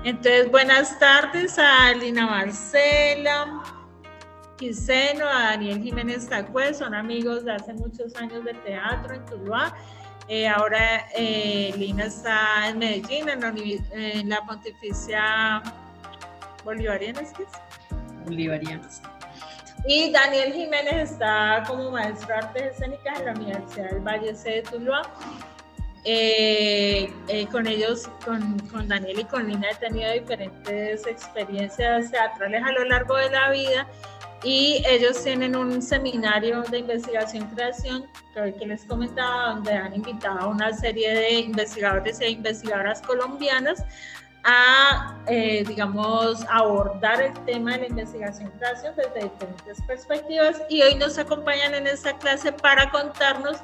Entonces, buenas tardes a Lina Marcela Quiseno, a Daniel Jiménez Tacué, son amigos de hace muchos años de teatro en Tuluá. Ahora Lina está en Medellín, en la Pontificia Bolivariana, ¿es que es? Bolivariana. Y Daniel Jiménez está como maestro de artes escénicas en la Universidad del Valle C de Tuluá. Con ellos, con Daniel y con Lina, he tenido diferentes experiencias teatrales a lo largo de la vida, y ellos tienen un seminario de investigación y creación que les comentaba, donde han invitado a una serie de investigadores e investigadoras colombianas a, digamos, abordar el tema de la investigación y creación desde diferentes perspectivas, y hoy nos acompañan en esta clase para contarnos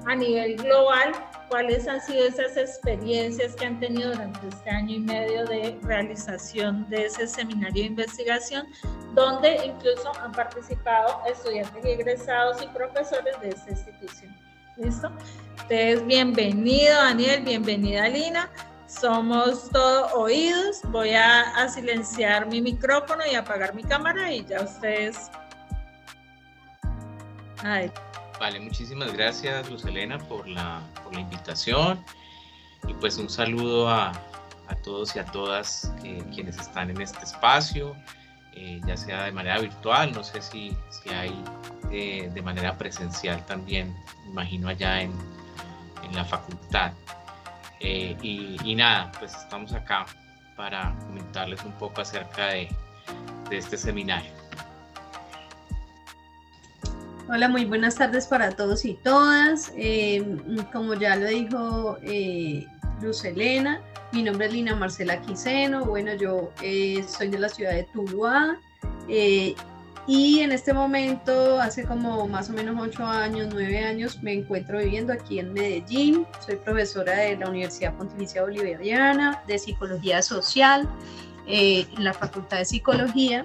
a nivel global cuáles han sido esas experiencias que han tenido durante este año y medio de realización de ese seminario de investigación, donde incluso han participado estudiantes y egresados y profesores de esta institución. ¿Listo? Entonces, bienvenido Daniel, bienvenida Lina. Somos todo oídos. Voy a silenciar mi micrófono y apagar mi cámara y ya ustedes... Ay. Vale, muchísimas gracias Luz Helena por la invitación, y pues un saludo a todos y a todas quienes están en este espacio, ya sea de manera virtual, no sé si hay de manera presencial también, imagino allá en la facultad. Y nada, pues estamos acá para comentarles un poco acerca de este seminario. Hola, muy buenas tardes para todos y todas. Como ya lo dijo Luz Helena, mi nombre es Lina Marcela Quiseno. Bueno, yo soy de la ciudad de Tuluá, y en este momento, hace como más o menos 9 años, me encuentro viviendo aquí en Medellín. Soy profesora de la Universidad Pontificia Bolivariana de Psicología Social, en la Facultad de Psicología.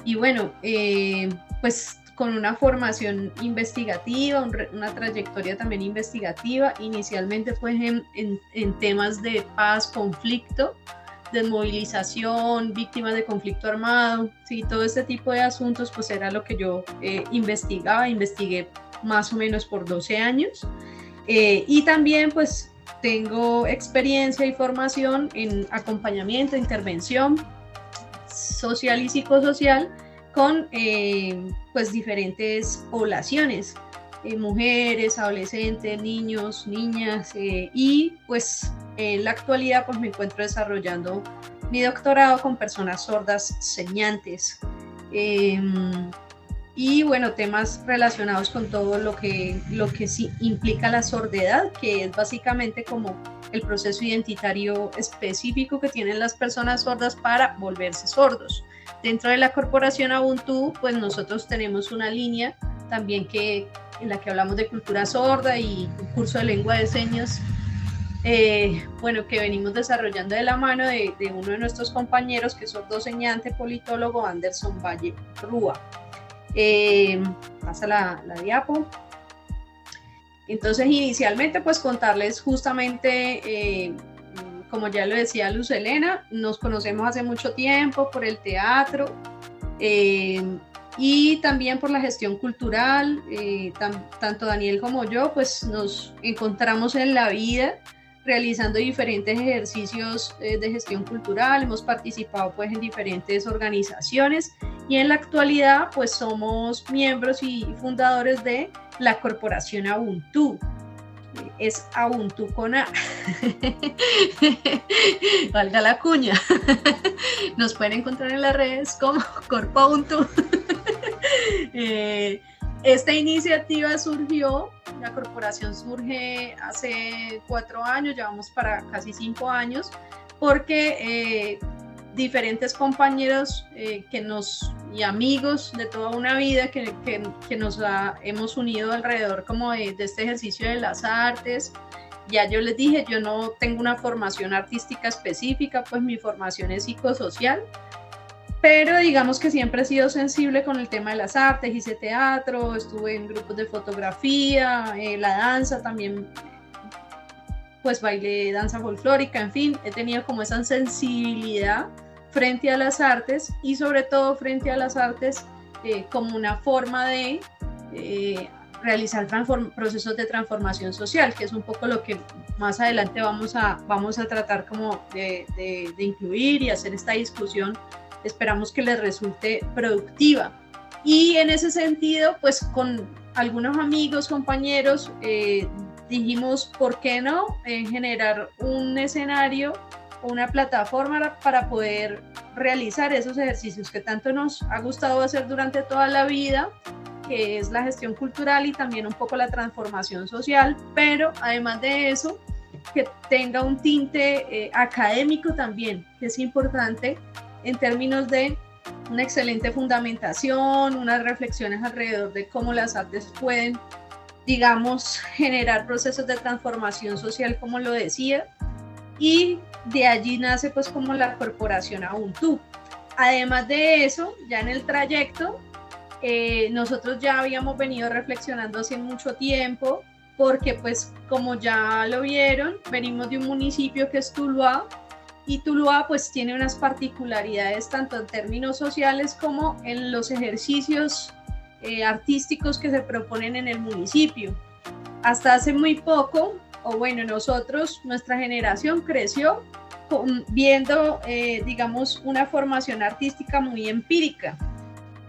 Y bueno, pues con una formación investigativa, una trayectoria también investigativa, inicialmente pues en temas de paz, conflicto, desmovilización, víctimas de conflicto armado, sí, todo este tipo de asuntos pues era lo que yo investigué más o menos por 12 años, y también pues tengo experiencia y formación en acompañamiento, intervención social y psicosocial con pues diferentes poblaciones, mujeres, adolescentes, niños, niñas, y pues en la actualidad pues me encuentro desarrollando mi doctorado con personas sordas señantes, y bueno, temas relacionados con todo lo que sí implica la sordedad, que es básicamente como el proceso identitario específico que tienen las personas sordas para volverse sordos. Dentro de la corporación Ubuntu, pues nosotros tenemos una línea también en la que hablamos de cultura sorda y un curso de lengua de señas, bueno, que venimos desarrollando de la mano de uno de nuestros compañeros, que es sordo señante politólogo Anderson Valle Rúa. Pasa la diapo. Entonces, inicialmente, pues contarles justamente, como ya lo decía Luz Helena, nos conocemos hace mucho tiempo por el teatro, y también por la gestión cultural. Tanto Daniel como yo pues nos encontramos en la vida realizando diferentes ejercicios de gestión cultural, hemos participado pues en diferentes organizaciones, y en la actualidad pues somos miembros y fundadores de la corporación Ubuntu. Es Ubuntu con A. Valga la cuña. Nos pueden encontrar en las redes como Corpo Ubuntu. Esta iniciativa surgió, la corporación surge hace 4 años, llevamos para casi 5 años, porque diferentes compañeros y amigos de toda una vida que nos hemos unido alrededor como de este ejercicio de las artes. Ya yo les dije, yo no tengo una formación artística específica, pues mi formación es psicosocial, pero digamos que siempre he sido sensible con el tema de las artes, hice teatro, estuve en grupos de fotografía, la danza también pues bailé danza folclórica, en fin, he tenido como esa sensibilidad frente a las artes y sobre todo frente a las artes como una forma de realizar procesos de transformación social, que es un poco lo que más adelante vamos a tratar como de incluir y hacer esta discusión. Esperamos que les resulte productiva. Y en ese sentido, pues con algunos amigos, compañeros, dijimos, ¿por qué no generar un escenario o una plataforma para poder realizar esos ejercicios que tanto nos ha gustado hacer durante toda la vida, que es la gestión cultural y también un poco la transformación social, pero además de eso, que tenga un tinte académico también, que es importante en términos de una excelente fundamentación, unas reflexiones alrededor de cómo las artes pueden, digamos, generar procesos de transformación social, como lo decía, y de allí nace pues como la corporación AUNTU. Además de eso, ya en el trayecto, nosotros ya habíamos venido reflexionando hace mucho tiempo, porque pues como ya lo vieron, venimos de un municipio que es Tuluá, y Tuluá pues tiene unas particularidades tanto en términos sociales como en los ejercicios artísticos que se proponen en el municipio. Hasta hace muy poco, o bueno, nosotros, nuestra generación creció viendo, digamos, una formación artística muy empírica.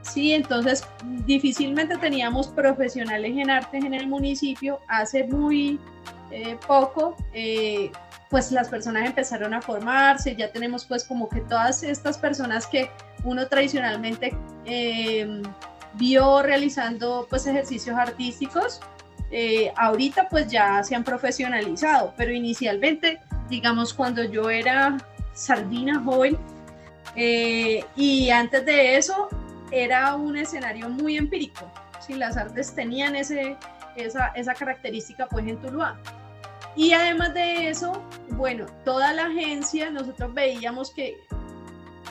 Sí, entonces difícilmente teníamos profesionales en artes en el municipio. Hace muy poco, pues las personas empezaron a formarse, ya tenemos pues como que todas estas personas que uno tradicionalmente vio realizando pues ejercicios artísticos, ahorita pues ya se han profesionalizado, pero inicialmente, digamos, cuando yo era sardina joven, y antes de eso era un escenario muy empírico, ¿sí? Las artes tenían esa característica pues en Tuluá. Y además de eso, bueno, toda la agencia, nosotros veíamos que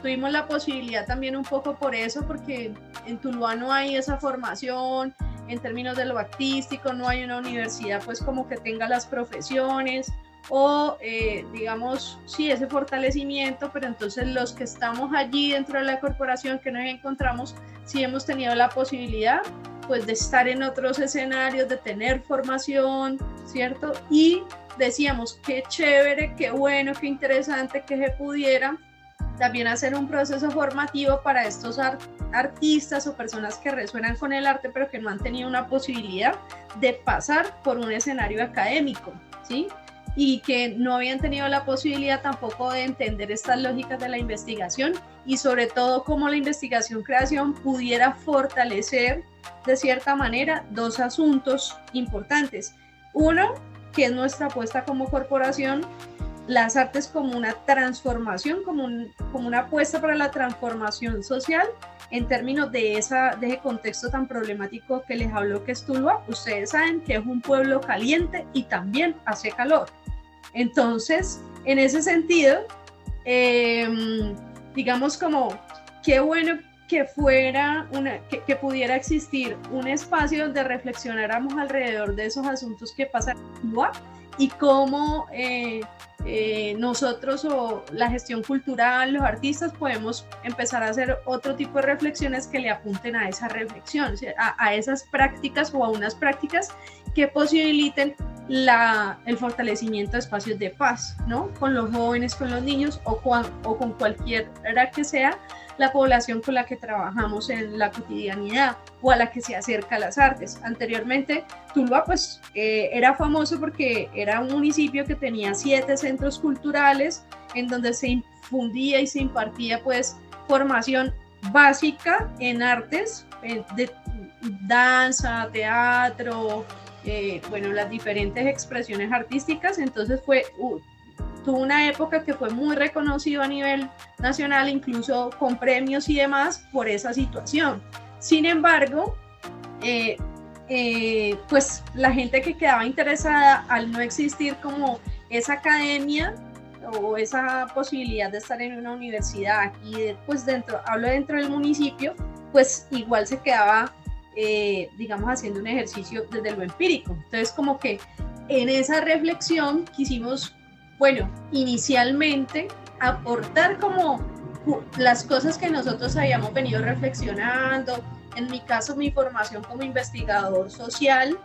tuvimos la posibilidad también un poco por eso, porque en Tuluá no hay esa formación en términos de lo artístico, no hay una universidad pues como que tenga las profesiones o digamos, sí, ese fortalecimiento, pero entonces los que estamos allí dentro de la corporación que nos encontramos, sí hemos tenido la posibilidad pues de estar en otros escenarios, de tener formación, ¿cierto? Y decíamos, qué chévere, qué bueno, qué interesante que se pudiera también hacer un proceso formativo para estos artistas o personas que resuenan con el arte, pero que no han tenido una posibilidad de pasar por un escenario académico, ¿sí? Y que no habían tenido la posibilidad tampoco de entender estas lógicas de la investigación y sobre todo cómo la investigación-creación pudiera fortalecer de cierta manera dos asuntos importantes. Uno, que es nuestra apuesta como corporación, las artes como una transformación, como una apuesta para la transformación social en términos de ese contexto tan problemático que les hablo que es Tuluá. Ustedes saben que es un pueblo caliente y también hace calor. Entonces, en ese sentido, digamos como qué bueno que fuera que pudiera existir un espacio donde reflexionáramos alrededor de esos asuntos que pasan en Tuluá y cómo nosotros o la gestión cultural, los artistas, podemos empezar a hacer otro tipo de reflexiones que le apunten a esa reflexión, a esas prácticas o a unas prácticas que posibiliten el fortalecimiento de espacios de paz, ¿no? Con los jóvenes, con los niños o con cualquiera que sea la población con la que trabajamos en la cotidianidad o a la que se acerca a las artes. Anteriormente, Tuluá pues era famoso porque era un municipio que tenía 7 centros culturales en donde se infundía y se impartía pues formación básica en artes, de danza, teatro, bueno, las diferentes expresiones artísticas. Entonces tuvo una época que fue muy reconocido a nivel nacional, incluso con premios y demás por esa situación. Sin embargo, pues la gente que quedaba interesada, al no existir como esa academia o esa posibilidad de estar en una universidad aquí, pues hablo dentro del municipio, pues igual se quedaba, digamos, haciendo un ejercicio desde lo empírico. Entonces como que en esa reflexión quisimos, bueno, inicialmente aportar como las cosas que nosotros habíamos venido reflexionando. En mi caso, mi formación como investigador social,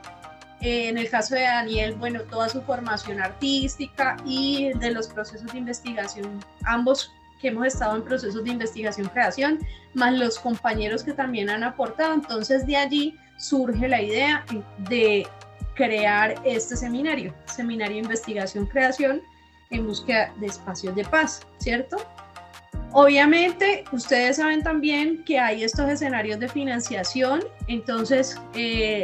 en el caso de Daniel, bueno, toda su formación artística y de los procesos de investigación, ambos que hemos estado en procesos de investigación-creación, más los compañeros que también han aportado. Entonces de allí surge la idea de crear este seminario de investigación-creación en búsqueda de espacios de paz, ¿cierto? Obviamente, ustedes saben también que hay estos escenarios de financiación. Entonces,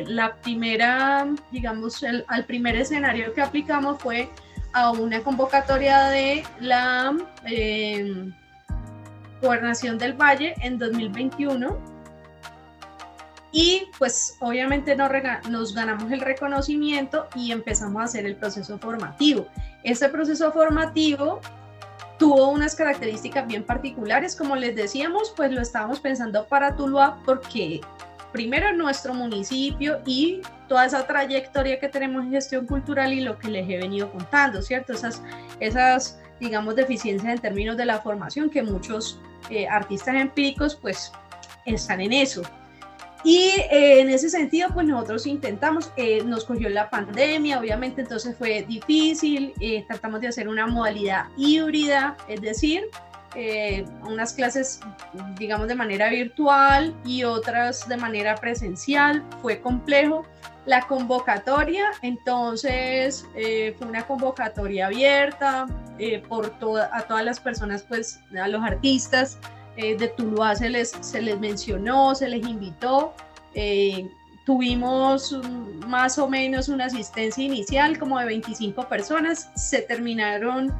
la primera, digamos, al primer escenario que aplicamos fue a una convocatoria de la Gobernación del Valle en 2021. Y pues obviamente nos ganamos el reconocimiento y empezamos a hacer el proceso formativo. Este proceso formativo tuvo unas características bien particulares. Como les decíamos, pues lo estábamos pensando para Tuluá porque primero nuestro municipio y toda esa trayectoria que tenemos en gestión cultural y lo que les he venido contando, ¿cierto? Esas digamos, deficiencias en términos de la formación que muchos artistas empíricos pues están en eso. Y en ese sentido, pues nosotros intentamos, nos cogió la pandemia, obviamente, entonces fue difícil, tratamos de hacer una modalidad híbrida, es decir, unas clases, digamos, de manera virtual y otras de manera presencial, fue complejo. La convocatoria, entonces, fue una convocatoria abierta a todas las personas, pues, a los artistas, de Tuluá se les mencionó, se les invitó, tuvimos más o menos una asistencia inicial como de 25 personas, se terminaron,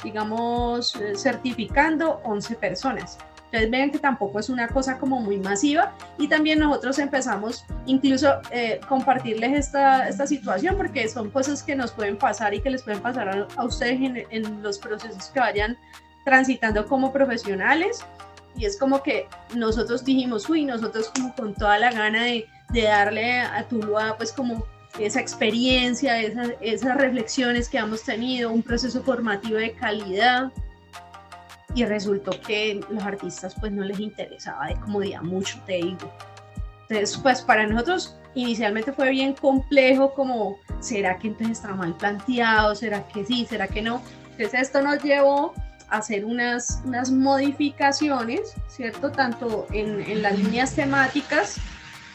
digamos, certificando 11 personas. Entonces vean que tampoco es una cosa como muy masiva y también nosotros empezamos incluso compartirles esta situación porque son cosas que nos pueden pasar y que les pueden pasar a ustedes en los procesos que vayan transitando como profesionales, y es como que nosotros dijimos, nosotros como con toda la gana de darle a Tuluá pues como esa experiencia, esas reflexiones que hemos tenido, un proceso formativo de calidad, y resultó que los artistas pues no les interesaba de comodidad mucho, te digo. Entonces pues para nosotros inicialmente fue bien complejo, como ¿será que entonces está mal planteado? ¿Será que sí? ¿Será que no? Entonces esto nos llevó hacer unas modificaciones, ¿cierto? Tanto en las líneas temáticas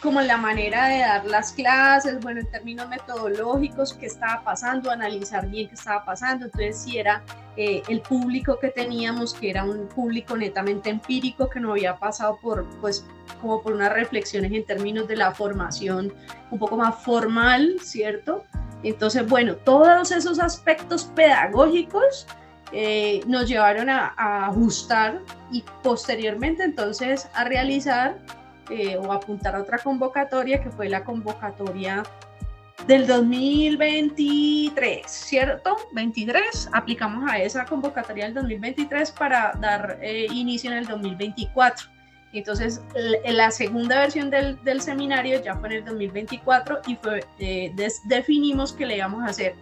como en la manera de dar las clases, bueno, en términos metodológicos, qué estaba pasando, analizar bien qué estaba pasando. Entonces, si era el público que teníamos, que era un público netamente empírico, que no había pasado pues, como por unas reflexiones en términos de la formación un poco más formal, ¿cierto? Entonces, bueno, todos esos aspectos pedagógicos nos llevaron a ajustar y posteriormente entonces a realizar o apuntar a otra convocatoria que fue la convocatoria del 2023, ¿cierto? 23, aplicamos a esa convocatoria del 2023 para dar inicio en el 2024. Entonces la segunda versión del seminario ya fue en el 2024 y definimos que le íbamos a hacer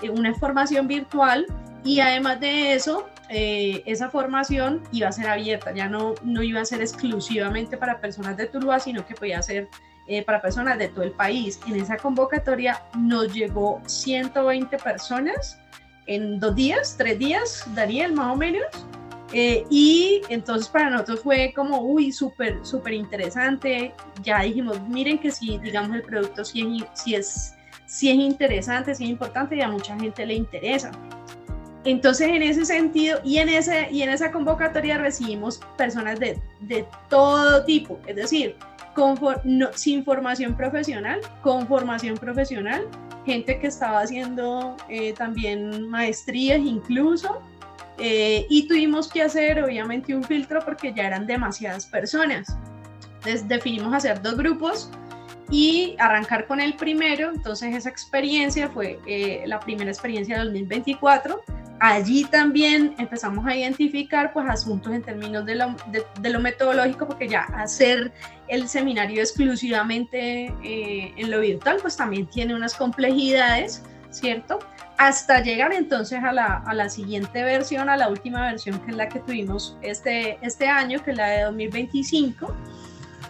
una formación virtual. Y además de eso, esa formación iba a ser abierta, ya no iba a ser exclusivamente para personas de Tuluá, sino que podía ser para personas de todo el país. En esa convocatoria nos llegó 120 personas en 3 días, Daniel, más o menos. Y entonces para nosotros fue como, súper interesante. Ya dijimos, miren que si, digamos, el producto sí es interesante, sí es importante y a mucha gente le interesa. Entonces, en ese sentido, y en esa convocatoria recibimos personas de todo tipo, es decir, sin formación profesional, con formación profesional, gente que estaba haciendo también maestrías incluso, y tuvimos que hacer obviamente un filtro porque ya eran demasiadas personas. Entonces definimos hacer 2 grupos y arrancar con el primero. Entonces esa experiencia fue la primera experiencia del 2024, allí también empezamos a identificar pues asuntos en términos de lo metodológico, porque ya hacer el seminario exclusivamente en lo virtual pues también tiene unas complejidades, ¿cierto? Hasta llegar entonces a la siguiente versión, a la última versión, que es la que tuvimos este año, que es la de 2025.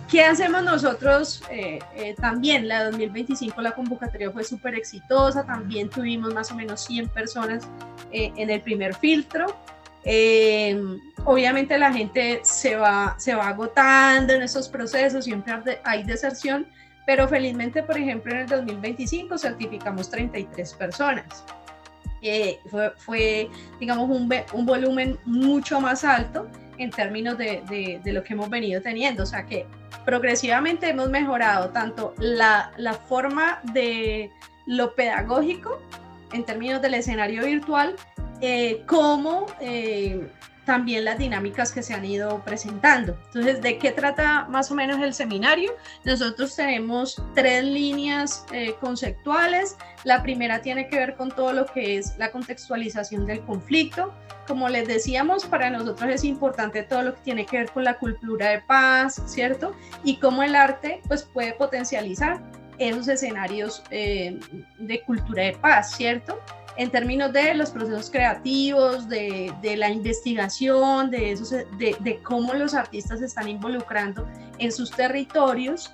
¿Qué hacemos nosotros? También la de 2025, la convocatoria fue súper exitosa, también tuvimos más o menos 100 personas en el primer filtro. Obviamente la gente se va agotando en esos procesos, siempre hay deserción, pero felizmente, por ejemplo, en el 2025 certificamos 33 personas. Fue digamos, un volumen mucho más alto en términos de lo que hemos venido teniendo, o sea que progresivamente hemos mejorado tanto la forma de lo pedagógico en términos del escenario virtual, como también las dinámicas que se han ido presentando. Entonces, ¿de qué trata más o menos el seminario? Nosotros tenemos 3 líneas conceptuales. La primera tiene que ver con todo lo que es la contextualización del conflicto. Como les decíamos, para nosotros es importante todo lo que tiene que ver con la cultura de paz, ¿cierto? Y cómo el arte pues, puede potencializar esos escenarios de cultura de paz, ¿cierto? En términos de los procesos creativos, de la investigación, de cómo los artistas se están involucrando en sus territorios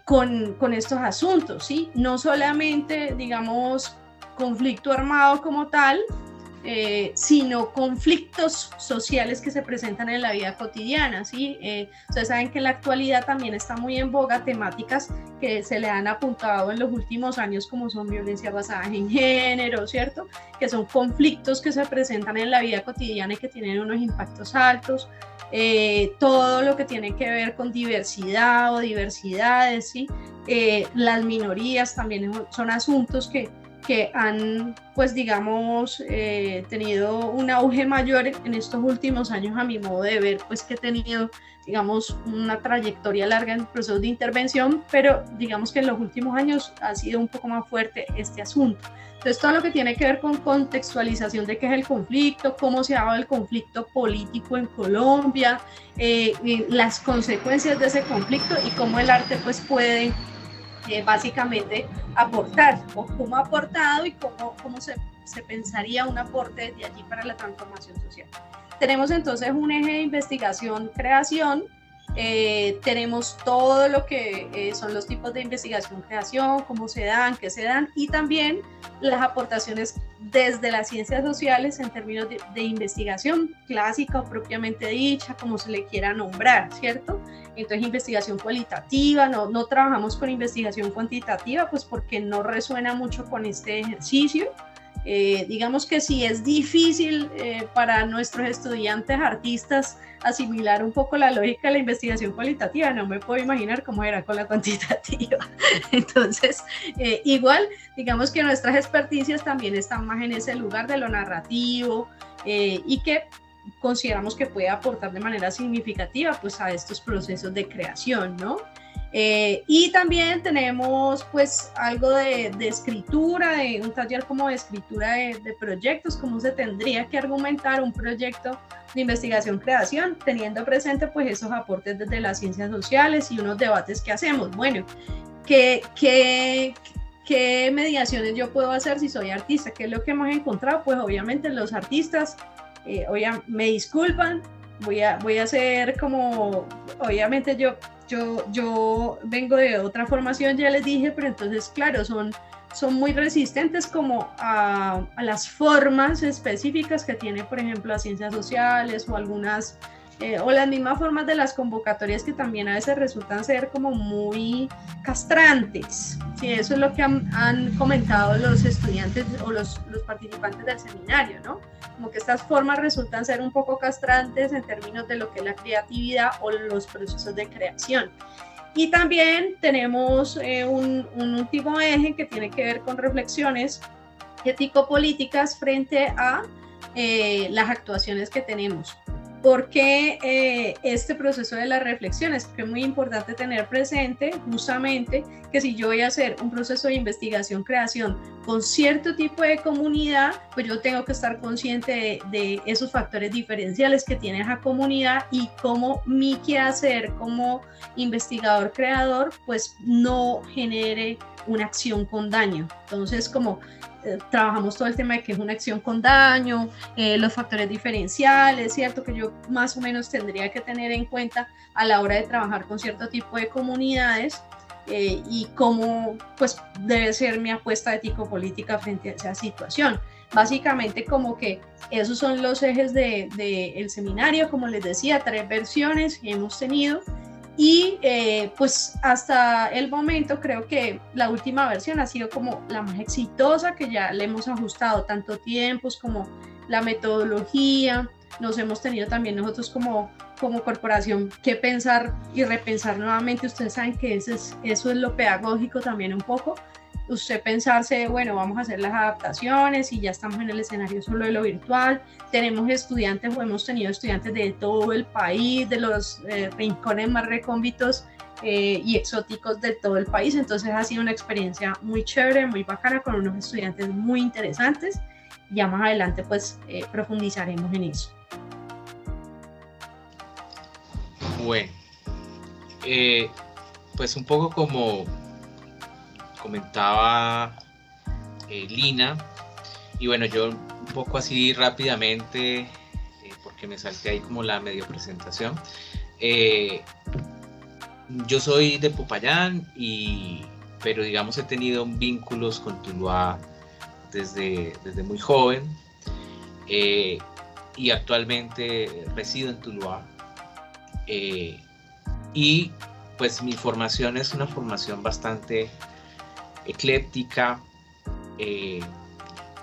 con estos asuntos, ¿sí? No solamente, digamos, conflicto armado como tal, sino conflictos sociales que se presentan en la vida cotidiana, ¿sí? Ustedes saben que en la actualidad también está muy en boga temáticas que se le han apuntado en los últimos años, como son violencia basada en género, ¿cierto? Que son conflictos que se presentan en la vida cotidiana y que tienen unos impactos altos. Todo lo que tiene que ver con diversidad o diversidades, ¿sí? Las minorías también son asuntos que han, pues digamos, tenido un auge mayor en estos últimos años, a mi modo de ver, pues que he tenido, digamos, una trayectoria larga en procesos de intervención, pero digamos que en los últimos años ha sido un poco más fuerte este asunto. Entonces, todo lo que tiene que ver con contextualización de qué es el conflicto, cómo se ha dado el conflicto político en Colombia, las consecuencias de ese conflicto y cómo el arte, pues, puede básicamente aportar, o cómo ha aportado y cómo se pensaría un aporte de allí para la transformación social. Tenemos entonces un eje de investigación-creación, tenemos todo lo que son los tipos de investigación-creación, cómo se dan, qué se dan, y también las aportaciones desde las ciencias sociales en términos de investigación clásica o propiamente dicha, como se le quiera nombrar, ¿cierto? Entonces, investigación cualitativa, no trabajamos con investigación cuantitativa, pues porque no resuena mucho con este ejercicio. Digamos que sí es difícil para nuestros estudiantes artistas asimilar un poco la lógica de la investigación cualitativa, no me puedo imaginar cómo era con la cuantitativa. Entonces, igual, digamos que nuestras experticias también están más en ese lugar de lo narrativo y que consideramos que puede aportar de manera significativa pues a estos procesos de creación, ¿no? Y también tenemos pues algo de escritura, de un taller como de escritura de proyectos, cómo se tendría que argumentar un proyecto de investigación-creación, teniendo presente pues esos aportes desde las ciencias sociales y unos debates que hacemos. Bueno, ¿qué mediaciones yo puedo hacer si soy artista? ¿Qué es lo que hemos encontrado? Pues obviamente los artistas, me disculpan, voy a hacer como, obviamente yo vengo de otra formación, ya les dije, pero entonces, claro, son muy resistentes como a las formas específicas que tiene, por ejemplo, las ciencias sociales o algunas, o las mismas formas de las convocatorias que también a veces resultan ser como muy castrantes. Sí, eso es lo que han comentado los estudiantes o los participantes del seminario, ¿no? Como que estas formas resultan ser un poco castrantes en términos de lo que es la creatividad o los procesos de creación. Y también tenemos un último eje que tiene que ver con reflexiones ético-políticas frente a las actuaciones que tenemos. ¿Por qué este proceso de la reflexión? Es que es muy importante tener presente justamente que si yo voy a hacer un proceso de investigación-creación con cierto tipo de comunidad, pues yo tengo que estar consciente de esos factores diferenciales que tiene esa comunidad y cómo mi quehacer como investigador-creador pues no genere una acción con daño. Entonces, como trabajamos todo el tema de que es una acción con daño, los factores diferenciales, ¿cierto? Que yo más o menos tendría que tener en cuenta a la hora de trabajar con cierto tipo de comunidades y cómo pues debe ser mi apuesta ético-política frente a esa situación. Básicamente como que esos son los ejes del seminario, como les decía, 3 versiones que hemos tenido. Y pues hasta el momento creo que la última versión ha sido como la más exitosa, que ya le hemos ajustado tanto tiempos como la metodología. Nos hemos tenido también nosotros como corporación que pensar y repensar nuevamente. Ustedes saben que eso es lo pedagógico también un poco. Usted pensarse, bueno, vamos a hacer las adaptaciones y ya estamos en el escenario solo de lo virtual. Tenemos estudiantes o hemos tenido estudiantes de todo el país, de los rincones más recónditos y exóticos de todo el país. Entonces ha sido una experiencia muy chévere, muy bacana, con unos estudiantes muy interesantes. Ya más adelante pues profundizaremos en eso. Bueno, pues un poco como comentaba Lina, y bueno, yo un poco así rápidamente, porque me salté ahí como la medio presentación, yo soy de Popayán, pero digamos he tenido vínculos con Tuluá desde muy joven, y actualmente resido en Tuluá, y pues mi formación es una formación bastante ecléctica.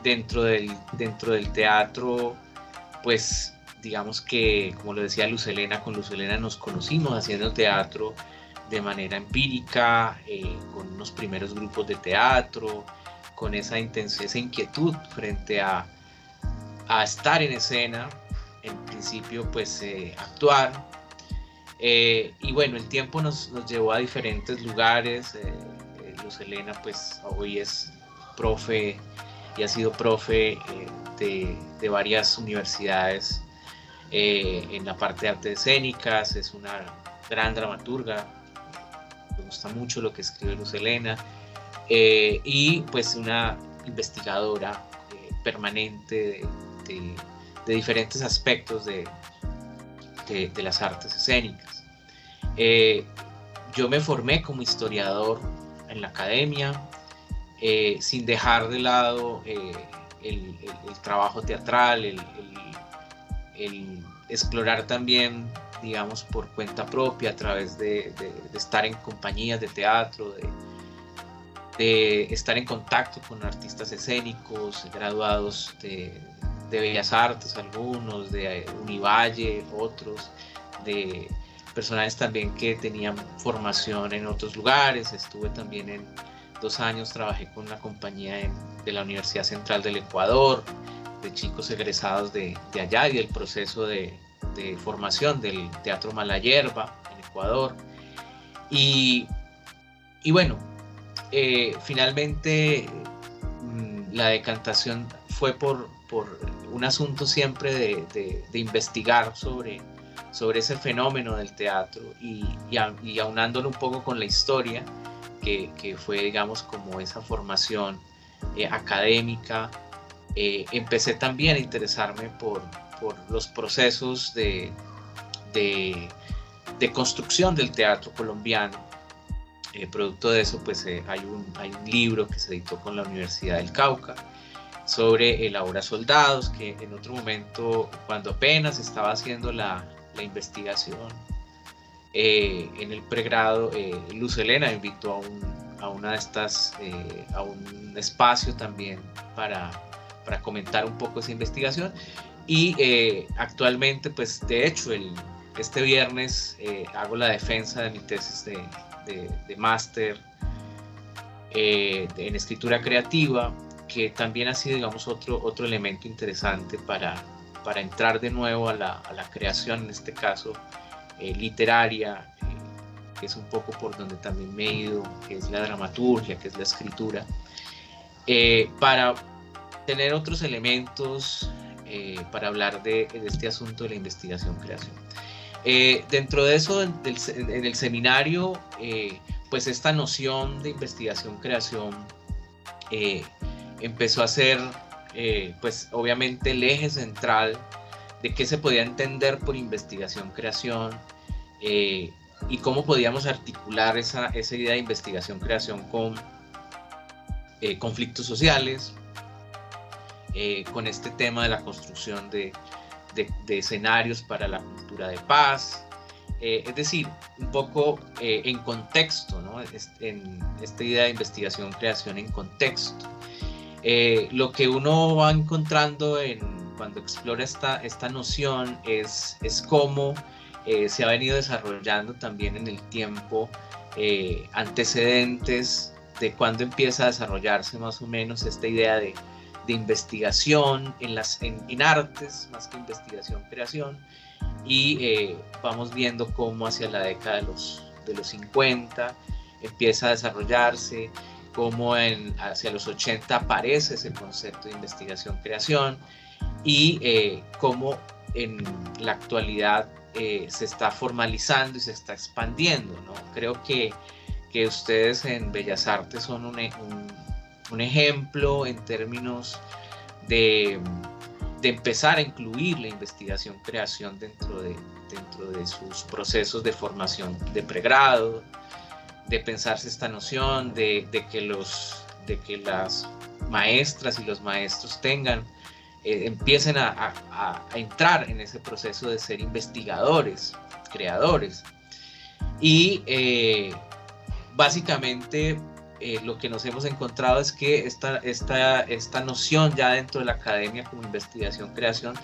Dentro del teatro, pues digamos que, como lo decía Luz Helena, con Luz Helena nos conocimos haciendo teatro de manera empírica, con unos primeros grupos de teatro, con esa inquietud frente a estar en escena, en principio pues actuar, y bueno, el tiempo nos llevó a diferentes lugares. Luz Helena pues hoy es profe y ha sido profe de varias universidades en la parte de artes escénicas. Es una gran dramaturga, me gusta mucho lo que escribe Luz Helena, y pues una investigadora permanente de diferentes aspectos de las artes escénicas. Yo me formé como historiador en la academia, sin dejar de lado el trabajo teatral, el explorar también, digamos, por cuenta propia, a través de estar en compañías de teatro, de estar en contacto con artistas escénicos, graduados de Bellas Artes, algunos, de Univalle, otros, de personajes también que tenían formación en otros lugares. Estuve también 2 años, trabajé con una compañía de la Universidad Central del Ecuador, de chicos egresados de allá, y el proceso de formación del Teatro Malayerba en Ecuador. Y bueno, finalmente la decantación fue por un asunto siempre de investigar sobre ese fenómeno del teatro, y aunándolo un poco con la historia, que fue, digamos, como esa formación académica. Empecé también a interesarme por los procesos de construcción del teatro colombiano. Producto de eso, pues hay un libro que se editó con la Universidad del Cauca sobre la obra Soldados, que en otro momento, cuando apenas estaba haciendo la investigación en el pregrado, Luz Helena me invitó a una de estas, a un espacio también para comentar un poco esa investigación. Y actualmente, pues de hecho, este viernes hago la defensa de mi tesis de máster en escritura creativa, que también ha sido, digamos, otro elemento interesante para para entrar de nuevo a la creación, en este caso literaria, que es un poco por donde también me he ido, que es la dramaturgia, que es la escritura, para tener otros elementos para hablar de este asunto de la investigación-creación. Dentro de eso, en el seminario, pues esta noción de investigación-creación empezó a ser, pues obviamente, el eje central de qué se podía entender por investigación-creación, y cómo podíamos articular esa idea de investigación-creación con conflictos sociales, con este tema de la construcción de escenarios para la cultura de paz, es decir, un poco en contexto, ¿no? En esta idea de investigación-creación en contexto. Lo que uno va encontrando cuando explora esta noción es cómo se ha venido desarrollando también en el tiempo antecedentes de cuando empieza a desarrollarse más o menos esta idea de investigación en artes, más que investigación-creación, y vamos viendo cómo hacia la década de los 50 empieza a desarrollarse, cómo hacia los 80 aparece ese concepto de investigación-creación, y cómo en la actualidad se está formalizando y se está expandiendo, ¿no? Creo que ustedes en Bellas Artes son un ejemplo en términos de empezar a incluir la investigación-creación dentro de sus procesos de formación de pregrado, de pensarse esta noción de que las maestras y los maestros empiecen a entrar en ese proceso de ser investigadores, creadores. Y básicamente lo que nos hemos encontrado es que esta noción ya dentro de la academia como investigación-creación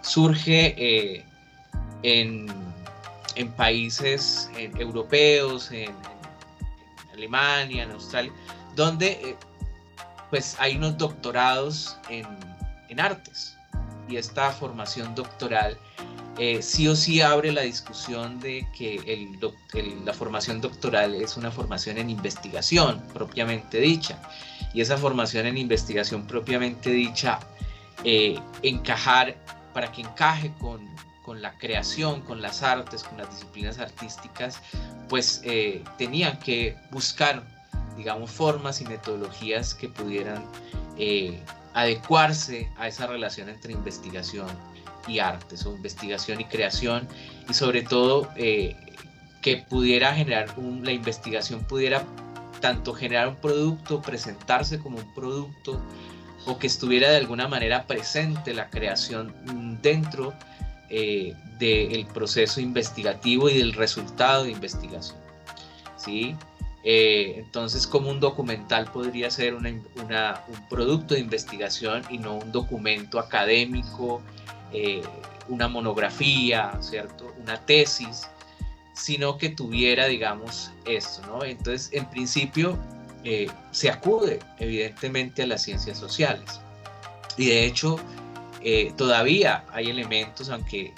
surge en países europeos, en Alemania, en Australia, donde pues hay unos doctorados en artes, y esta formación doctoral sí o sí abre la discusión de que la formación doctoral es una formación en investigación propiamente dicha, y esa formación en investigación propiamente dicha para que encaje con la creación, con las artes, con las disciplinas artísticas, pues tenían que buscar, digamos, formas y metodologías que pudieran adecuarse a esa relación entre investigación y artes, o investigación y creación, y sobre todo que pudiera generar la investigación pudiera tanto generar un producto, presentarse como un producto, o que estuviera de alguna manera presente la creación dentro del proceso investigativo y del resultado de investigación, ¿sí? Entonces, como un documental podría ser un producto de investigación y no un documento académico, una monografía, ¿cierto? Una tesis, sino que tuviera, digamos, esto, ¿no? Entonces, en principio, se acude evidentemente a las ciencias sociales, y de hecho todavía hay elementos, aunque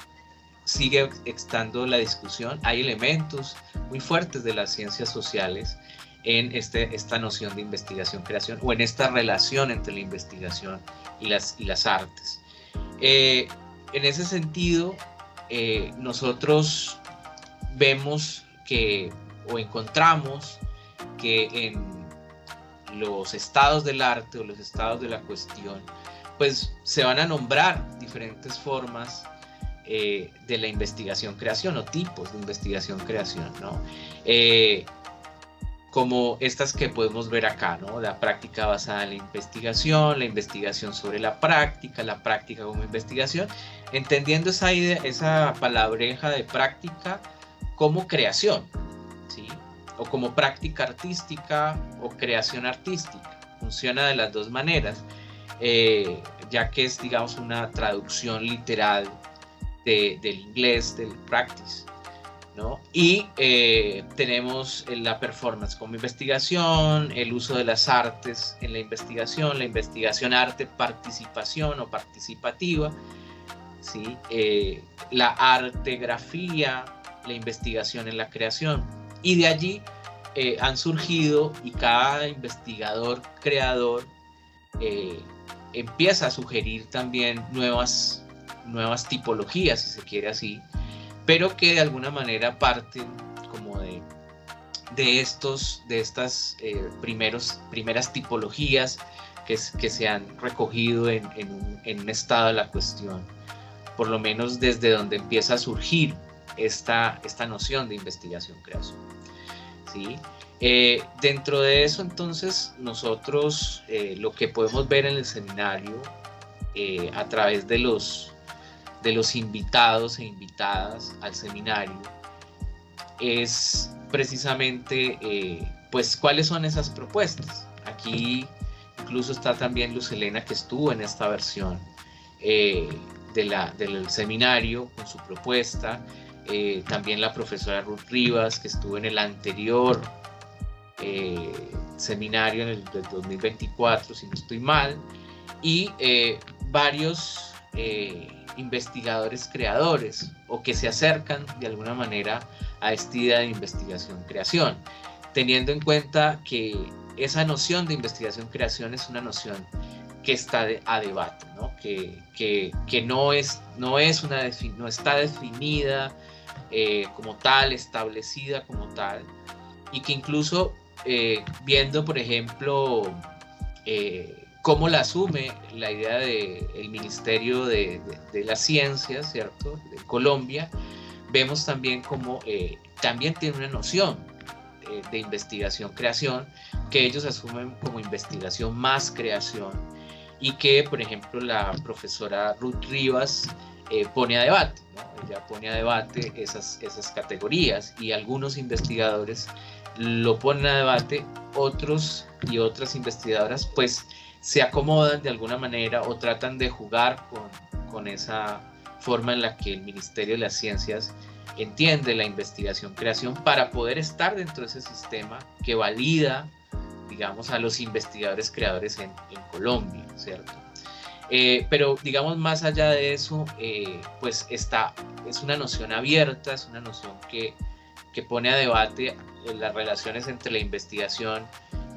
sigue estando la discusión, hay elementos muy fuertes de las ciencias sociales en esta noción de investigación-creación, o en esta relación entre la investigación y las artes. En ese sentido, nosotros vemos o encontramos que en los estados del arte o los estados de la cuestión, pues se van a nombrar diferentes formas de la investigación-creación, o tipos de investigación-creación, ¿no? Como estas que podemos ver acá, ¿no? La práctica basada en la investigación sobre la práctica como investigación, entendiendo esa idea, esa palabreja de práctica como creación, ¿sí? O como práctica artística o creación artística. Funciona de las dos maneras, ya que es, digamos, una traducción literal del inglés, del practice, ¿no? Y tenemos la performance como investigación, el uso de las artes en la investigación arte participación o participativa, ¿sí? La artegrafía, la investigación en la creación. Y de allí han surgido, y cada investigador, creador, empieza a sugerir también nuevas tipologías, si se quiere así, pero que de alguna manera parten como de estas primeras tipologías que se han recogido en un estado de la cuestión, por lo menos desde donde empieza a surgir esta noción de investigación-creación, ¿sí? Dentro de eso, entonces, nosotros lo que podemos ver en el seminario, a través de los invitados e invitadas al seminario, es precisamente pues cuáles son esas propuestas. Aquí incluso está también Lucelena, que estuvo en esta versión del seminario con su propuesta, también la profesora Ruth Rivas, que estuvo en el anterior seminario en el del 2024, si no estoy mal, y varios investigadores creadores, o que se acercan de alguna manera a esta idea de investigación-creación, teniendo en cuenta que esa noción de investigación-creación es una noción que está a debate, ¿no? Que no está definida como tal, establecida como tal, y que incluso viendo, por ejemplo, cómo la asume la idea del Ministerio de las Ciencias, ¿cierto?, de Colombia, vemos también cómo también tiene una noción de investigación-creación, que ellos asumen como investigación más creación, y que, por ejemplo, la profesora Ruth Rivas pone a debate, ¿no? Ella pone a debate esas categorías, y algunos investigadores lo ponen a debate, otros y otras investigadoras pues se acomodan de alguna manera o tratan de jugar con esa forma en la que el Ministerio de las Ciencias entiende la investigación-creación, para poder estar dentro de ese sistema que valida, digamos, a los investigadores creadores en Colombia, ¿cierto? Pero digamos, más allá de eso, pues es una noción abierta, es una noción que pone a debate las relaciones entre la investigación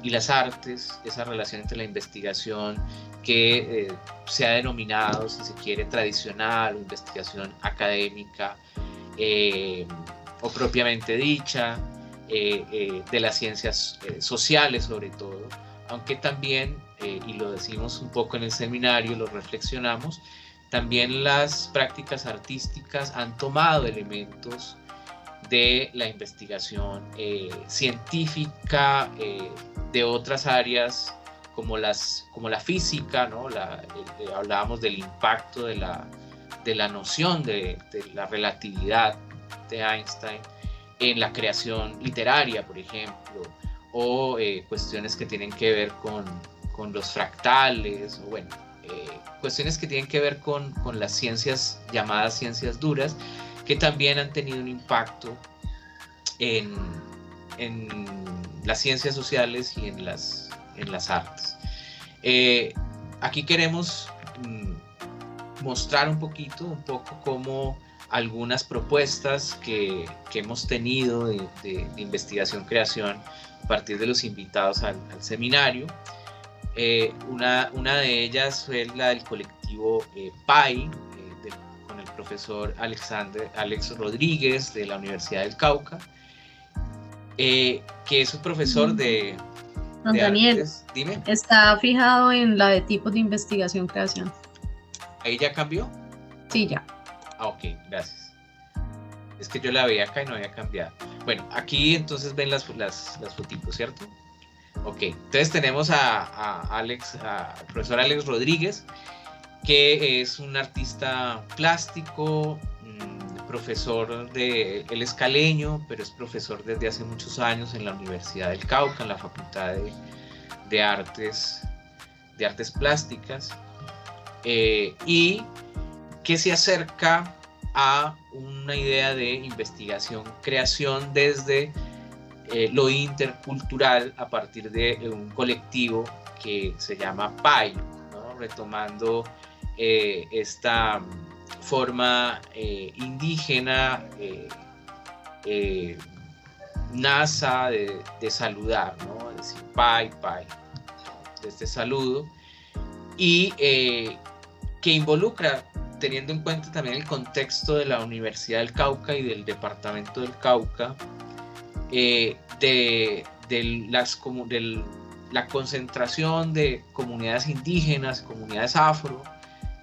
y las artes, esa relación entre la investigación que se ha denominado, si se quiere, tradicional, o investigación académica, o propiamente dicha, de las ciencias sociales sobre todo, aunque también, y lo decimos un poco en el seminario, lo reflexionamos, también las prácticas artísticas han tomado elementos de la investigación científica, de otras áreas como la física, ¿no? Hablábamos del impacto de la noción de la relatividad de Einstein en la creación literaria, por ejemplo, o cuestiones que tienen que ver con los fractales, o bueno, cuestiones que tienen que ver con las ciencias llamadas ciencias duras, que también han tenido un impacto en las ciencias sociales y en las artes. Aquí queremos mostrar un poco cómo algunas propuestas que hemos tenido de investigación-creación a partir de los invitados al seminario. Una de ellas fue la del colectivo PAI, con el profesor Alex Rodríguez de la Universidad del Cauca, que es un profesor de Daniel, artes. Dime. Está fijado en la de tipos de investigación-creación. ¿Ahí ya cambió? Sí, ya. Ah, ok, gracias. Es que yo la veía acá y no había cambiado. Bueno, aquí entonces ven las fotitos, ¿cierto? Ok, entonces tenemos al profesor Alex Rodríguez, que es un artista plástico, profesor él es caleño, pero es profesor desde hace muchos años en la Universidad del Cauca, en la Facultad de Artes Plásticas, y que se acerca a una idea de investigación-creación desde lo intercultural, a partir de un colectivo que se llama PAI, ¿no? Retomando esta forma indígena, NASA de saludar, ¿no? Es decir, pai, pai, de este saludo, y que involucra, teniendo en cuenta también el contexto de la Universidad del Cauca y del Departamento del Cauca, de la concentración de comunidades indígenas, comunidades afro,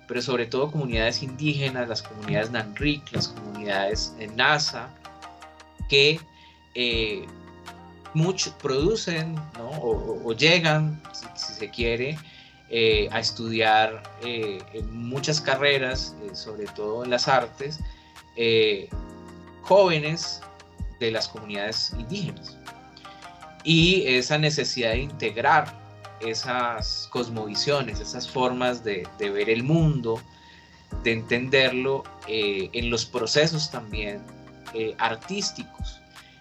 pero sobre todo comunidades indígenas, las comunidades Nanrik, las comunidades NASA, que producen, ¿no? o llegan, si se quiere, a estudiar en muchas carreras, sobre todo en las artes, jóvenes de las comunidades indígenas. Y esa necesidad de integrar esas cosmovisiones, esas formas de ver el mundo, de entenderlo en los procesos también artísticos.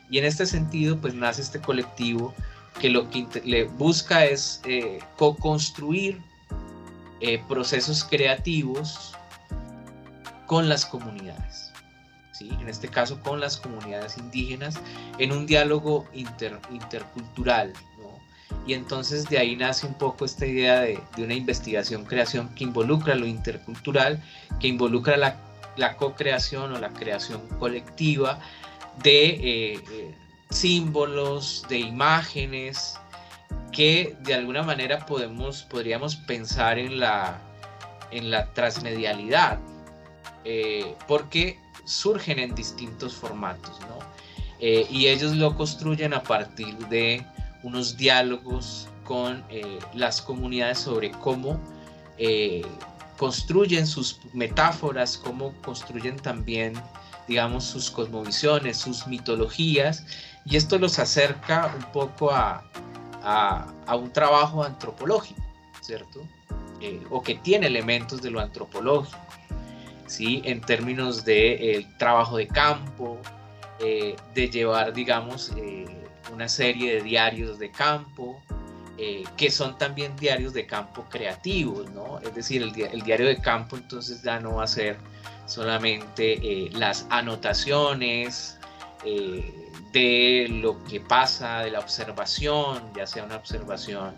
Y en este sentido, pues nace este colectivo que lo que le busca es co-construir procesos creativos con las comunidades, ¿sí? En este caso con las comunidades indígenas, en un diálogo intercultural, ¿no? Y entonces de ahí nace un poco esta idea de una investigación-creación que involucra lo intercultural, que involucra la co-creación o la creación colectiva de símbolos, de imágenes, que de alguna manera podríamos pensar en la transmedialidad, porque surgen en distintos formatos, ¿no? Y ellos lo construyen a partir de unos diálogos con las comunidades sobre cómo construyen sus metáforas, cómo construyen también, digamos, sus cosmovisiones, sus mitologías, y esto los acerca un poco a un trabajo antropológico, ¿cierto? O que tiene elementos de lo antropológico, ¿sí? En términos de trabajo de campo, de llevar, digamos, una serie de diarios de campo, que son también diarios de campo creativos, ¿no? Es decir, el diario de campo entonces ya no va a ser solamente las anotaciones de lo que pasa, de la observación, ya sea una observación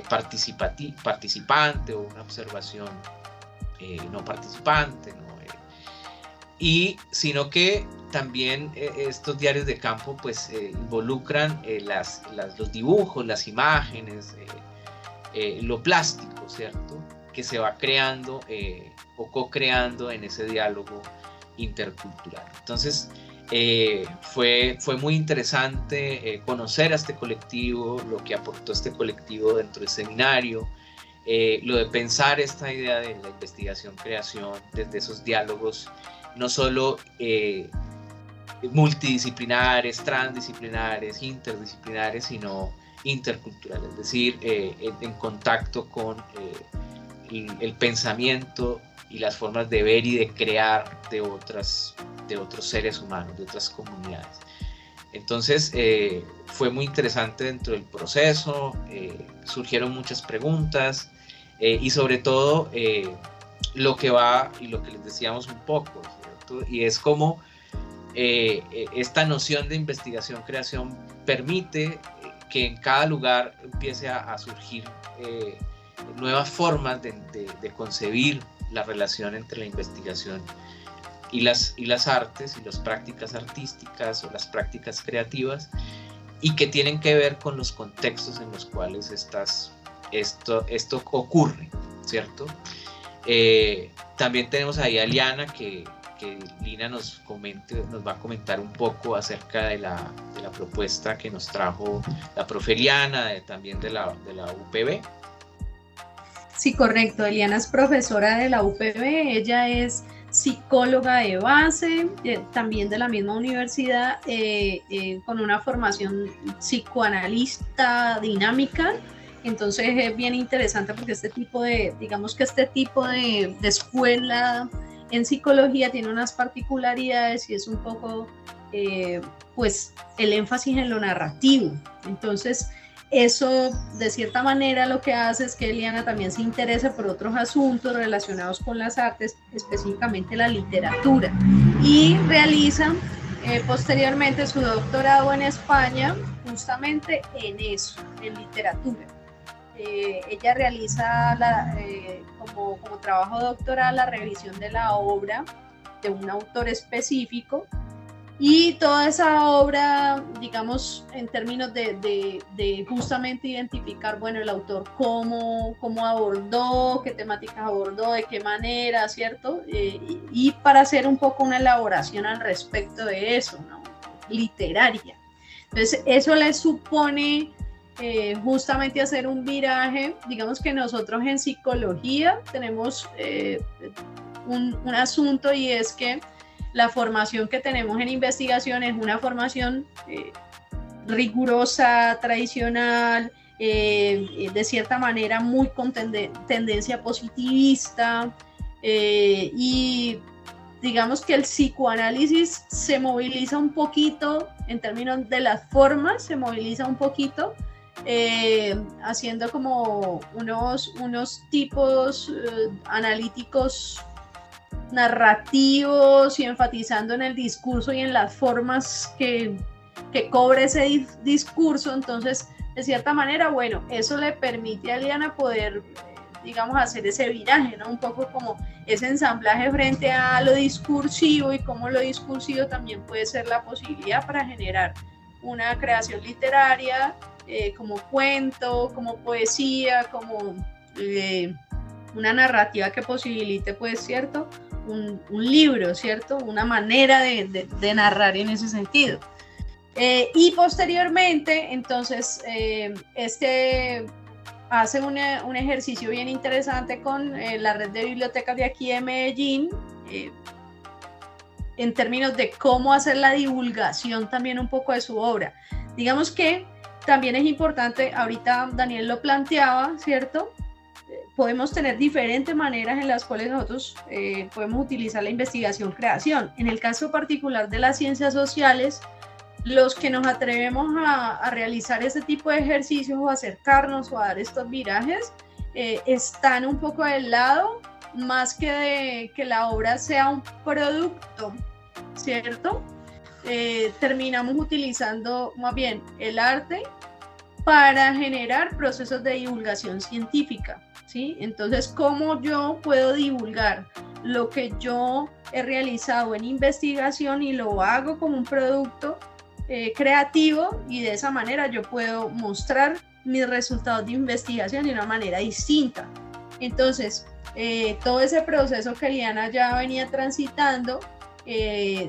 participante o una observación no participante, ¿no? Sino que también estos diarios de campo pues involucran los dibujos, las imágenes, lo plástico, ¿cierto? Que se va creando o co-creando en ese diálogo intercultural. Entonces fue muy interesante conocer a este colectivo, lo que aportó este colectivo dentro del seminario, lo de pensar esta idea de la investigación-creación desde esos diálogos no solo multidisciplinares, transdisciplinares, interdisciplinares, sino interculturales, es decir, en contacto con el pensamiento y las formas de ver y de crear de otros seres humanos, de otras comunidades. Entonces fue muy interesante dentro del proceso, surgieron muchas preguntas y sobre todo lo que va y lo que les decíamos un poco, ¿cierto? Y es como esta noción de investigación-creación permite que en cada lugar empiece a surgir nuevas formas de concebir la relación entre la investigación y las artes y las prácticas artísticas o las prácticas creativas, y que tienen que ver con los contextos en los cuales esto ocurre, ¿cierto? También tenemos ahí a Liana, que Lina nos va a comentar un poco acerca de la propuesta que nos trajo la profe Eliana, también de la UPB. Sí, correcto. Eliana es profesora de la UPB, ella es psicóloga de base, también de la misma universidad, con una formación psicoanalista dinámica. Entonces es bien interesante porque este tipo de escuela en psicología tiene unas particularidades y es un poco pues el énfasis en lo narrativo. Entonces Eso de cierta manera lo que hace es que Eliana también se interese por otros asuntos relacionados con las artes, específicamente la literatura, y realiza posteriormente su doctorado en España justamente en eso, en literatura. Ella realiza como trabajo doctoral la revisión de la obra de un autor específico, y toda esa obra, digamos, en términos de justamente identificar, bueno, el autor cómo abordó, qué temáticas abordó, de qué manera, ¿cierto? Y para hacer un poco una elaboración al respecto de eso, ¿no? Literaria. Entonces, eso le supone justamente hacer un viraje. Digamos que nosotros en psicología tenemos un asunto, y es que la formación que tenemos en investigación es una formación rigurosa, tradicional, de cierta manera muy con tendencia positivista, y digamos que el psicoanálisis se moviliza un poquito en términos de las formas, se moviliza un poquito, haciendo como unos tipos analíticos narrativos y enfatizando en el discurso y en las formas que cobre ese discurso. Entonces, de cierta manera, bueno, eso le permite a Eliana poder, digamos, hacer ese viraje, ¿no? Un poco como ese ensamblaje frente a lo discursivo, y cómo lo discursivo también puede ser la posibilidad para generar una creación literaria, como cuento, como poesía, como una narrativa que posibilite, pues, ¿cierto?, un libro, ¿cierto?, una manera de narrar en ese sentido. Y posteriormente, entonces, hace un ejercicio bien interesante con la red de bibliotecas de aquí de Medellín, en términos de cómo hacer la divulgación también un poco de su obra. Digamos que también es importante, ahorita Daniel lo planteaba, ¿cierto?, podemos tener diferentes maneras en las cuales nosotros podemos utilizar la investigación-creación. En el caso particular de las ciencias sociales, los que nos atrevemos a realizar este tipo de ejercicios o acercarnos o a dar estos virajes, están un poco del lado, más que de que la obra sea un producto, ¿cierto? Terminamos utilizando más bien el arte para generar procesos de divulgación científica, ¿sí? Entonces, ¿cómo yo puedo divulgar lo que yo he realizado en investigación y lo hago como un producto creativo, y de esa manera yo puedo mostrar mis resultados de investigación de una manera distinta? Entonces, todo ese proceso que Eliana ya venía transitando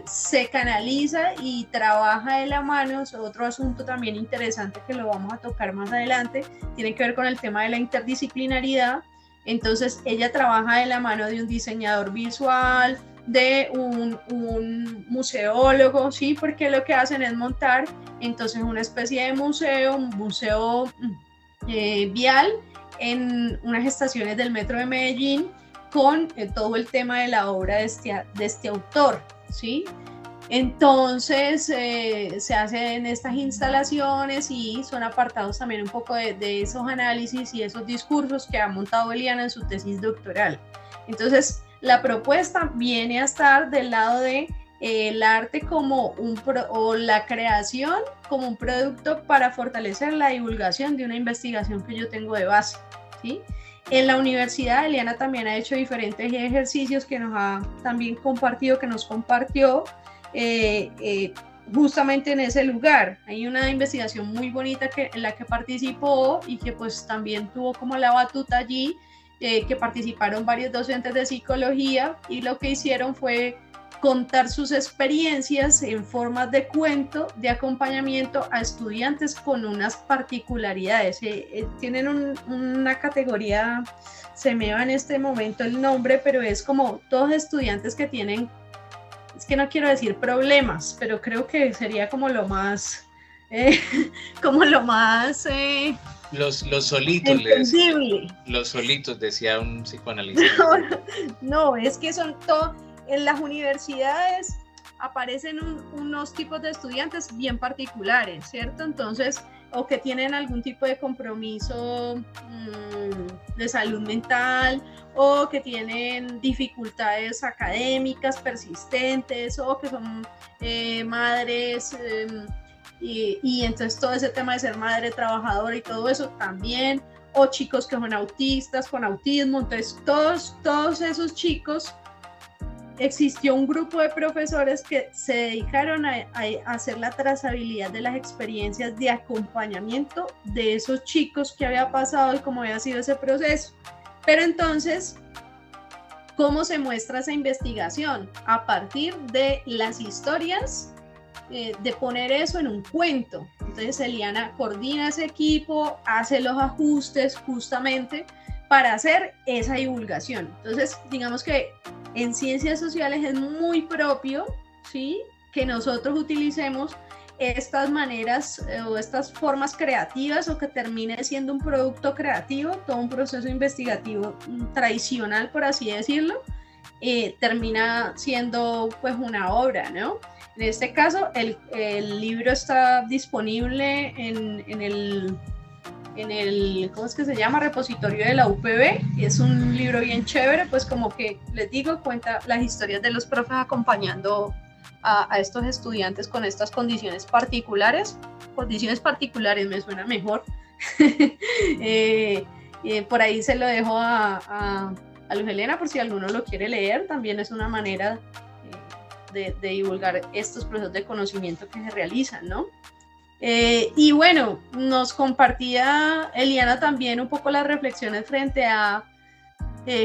se canaliza y trabaja de la mano. Es otro asunto también interesante que lo vamos a tocar más adelante, tiene que ver con el tema de la interdisciplinaridad. Entonces, ella trabaja de la mano de un diseñador visual, de un museólogo, ¿sí? Porque lo que hacen es montar entonces una especie de museo, un museo vial en unas estaciones del metro de Medellín, con todo el tema de la obra de este autor, ¿sí? Entonces se hacen estas instalaciones y son apartados también un poco de esos análisis y esos discursos que ha montado Eliana en su tesis doctoral. Entonces, la propuesta viene a estar del lado de el arte como o la creación como un producto para fortalecer la divulgación de una investigación que yo tengo de base, ¿sí? En la universidad, Eliana también ha hecho diferentes ejercicios que nos ha también compartido, que nos compartió justamente en ese lugar. Hay una investigación muy bonita en la que participó y que pues también tuvo como la batuta allí, que participaron varios docentes de psicología, y lo que hicieron fue contar sus experiencias en formas de cuento, de acompañamiento a estudiantes con unas particularidades. Tienen una categoría, se me va en este momento el nombre, pero es como todos estudiantes que tienen, es que no quiero decir problemas, pero creo que sería como lo más, los solitos, los solitos, decía un psicoanalista. No, es que son todos, en las universidades aparecen unos tipos de estudiantes bien particulares, ¿cierto? Entonces, o que tienen algún tipo de compromiso de salud mental, o que tienen dificultades académicas persistentes, o que son madres, y entonces todo ese tema de ser madre trabajadora y todo eso también, o chicos que son autistas con autismo. Entonces todos esos chicos, existió un grupo de profesores que se dedicaron a hacer la trazabilidad de las experiencias de acompañamiento de esos chicos que había pasado y cómo había sido ese proceso. Pero entonces, ¿cómo se muestra esa investigación? A partir de las historias, de poner eso en un cuento. Entonces Eliana coordina ese equipo, hace los ajustes justamente para hacer esa divulgación. Entonces, digamos que en ciencias sociales es muy propio, ¿sí?, que nosotros utilicemos estas maneras o estas formas creativas, o que termine siendo un producto creativo, todo un proceso investigativo tradicional, por así decirlo, termina siendo pues una obra, ¿no? En este caso, el libro está disponible en el, ¿cómo es que se llama?, repositorio de la UPB. Es un libro bien chévere, pues como que les digo, cuenta las historias de los profes acompañando a estos estudiantes con estas condiciones particulares me suena mejor. Por ahí se lo dejo a Luz Helena por si alguno lo quiere leer. También es una manera de divulgar estos procesos de conocimiento que se realizan, ¿no? Y bueno, nos compartía Eliana también un poco las reflexiones frente a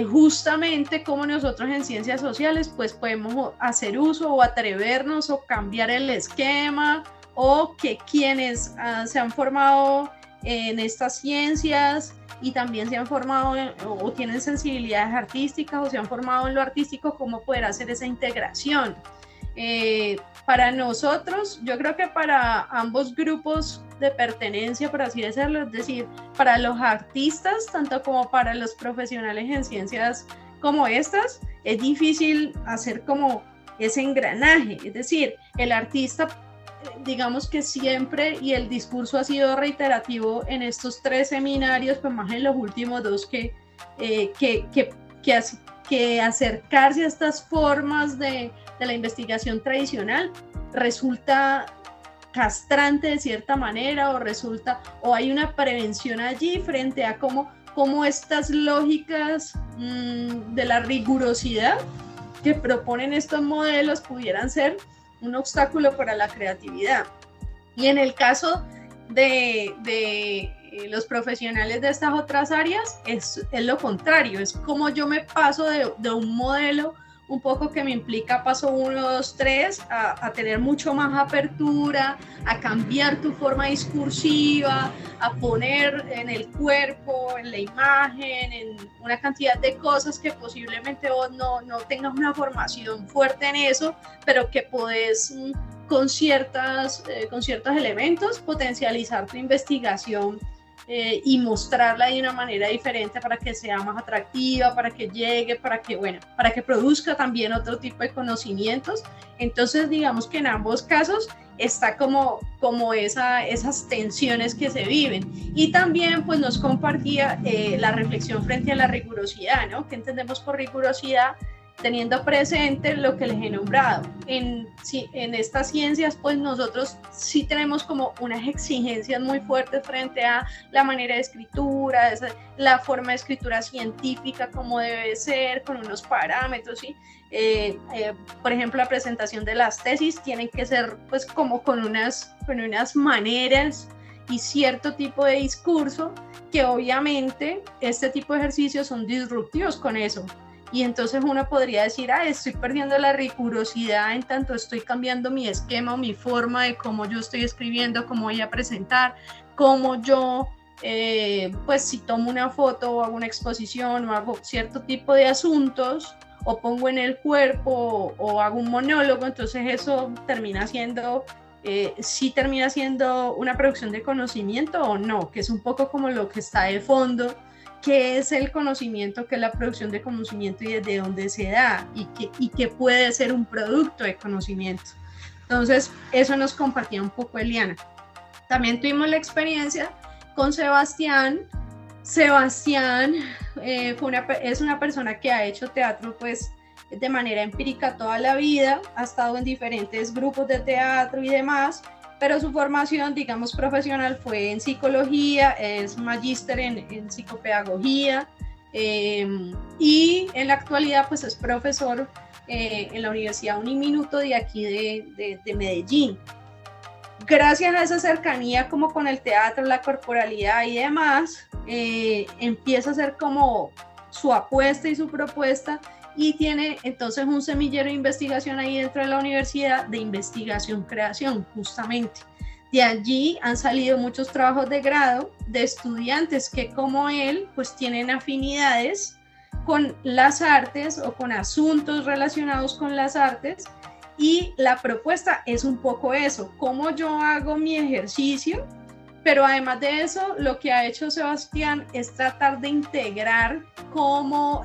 justamente cómo nosotros en ciencias sociales pues podemos hacer uso o atrevernos o cambiar el esquema, o que quienes se han formado en estas ciencias y también se han formado o tienen sensibilidades artísticas o se han formado en lo artístico, cómo poder hacer esa integración. Para nosotros, yo creo que para ambos grupos de pertenencia, por así decirlo, es decir, para los artistas, tanto como para los profesionales en ciencias como estas, es difícil hacer como ese engranaje. Es decir, el artista, digamos que siempre, y el discurso ha sido reiterativo en estos 3 seminarios, pues más en los últimos 2, que acercarse a estas formas de la investigación tradicional resulta castrante de cierta manera, o hay una prevención allí frente a cómo estas lógicas de la rigurosidad que proponen estos modelos pudieran ser un obstáculo para la creatividad. Y en el caso de los profesionales de estas otras áreas es lo contrario, es como yo me paso de un modelo un poco que me implica paso 1, 2, 3 a tener mucho más apertura, a cambiar tu forma discursiva, a poner en el cuerpo, en la imagen, en una cantidad de cosas que posiblemente vos no tengas una formación fuerte en eso, pero que podés con ciertos elementos potencializar tu investigación y mostrarla de una manera diferente para que sea más atractiva, para que llegue, para que produzca también otro tipo de conocimientos. Entonces, digamos que en ambos casos está como esas tensiones que se viven. Y también pues nos compartía la reflexión frente a la rigurosidad, ¿no? ¿Qué entendemos por rigurosidad? Teniendo presente lo que les he nombrado. En estas ciencias, pues nosotros sí tenemos como unas exigencias muy fuertes frente a la manera de escritura, la forma de escritura científica, como debe ser, con unos parámetros, ¿sí? Por ejemplo, la presentación de las tesis tienen que ser pues como con unas maneras y cierto tipo de discurso, que obviamente este tipo de ejercicios son disruptivos con eso. Y entonces uno podría decir, estoy perdiendo la rigurosidad en tanto estoy cambiando mi esquema o mi forma de cómo yo estoy escribiendo, cómo voy a presentar, cómo yo, pues si tomo una foto o hago una exposición o hago cierto tipo de asuntos o pongo en el cuerpo o hago un monólogo, entonces eso termina siendo, sí termina siendo una producción de conocimiento o no, que es un poco como lo que está de fondo qué es el conocimiento, qué es la producción de conocimiento y desde dónde se da y qué puede ser un producto de conocimiento. Entonces, eso nos compartía un poco Eliana. También tuvimos la experiencia con Sebastián. Sebastián es una persona que ha hecho teatro pues de manera empírica toda la vida, ha estado en diferentes grupos de teatro y demás, pero su formación, digamos, profesional fue en psicología, es magíster en psicopedagogía y en la actualidad pues es profesor en la Universidad Uniminuto de aquí de Medellín. Gracias a esa cercanía como con el teatro, la corporalidad y demás, empieza a ser como su apuesta y su propuesta y tiene entonces un semillero de investigación ahí dentro de la universidad de investigación-creación justamente. De allí han salido muchos trabajos de grado de estudiantes que como él pues tienen afinidades con las artes o con asuntos relacionados con las artes y la propuesta es un poco eso, cómo yo hago mi ejercicio, pero además de eso lo que ha hecho Sebastián es tratar de integrar como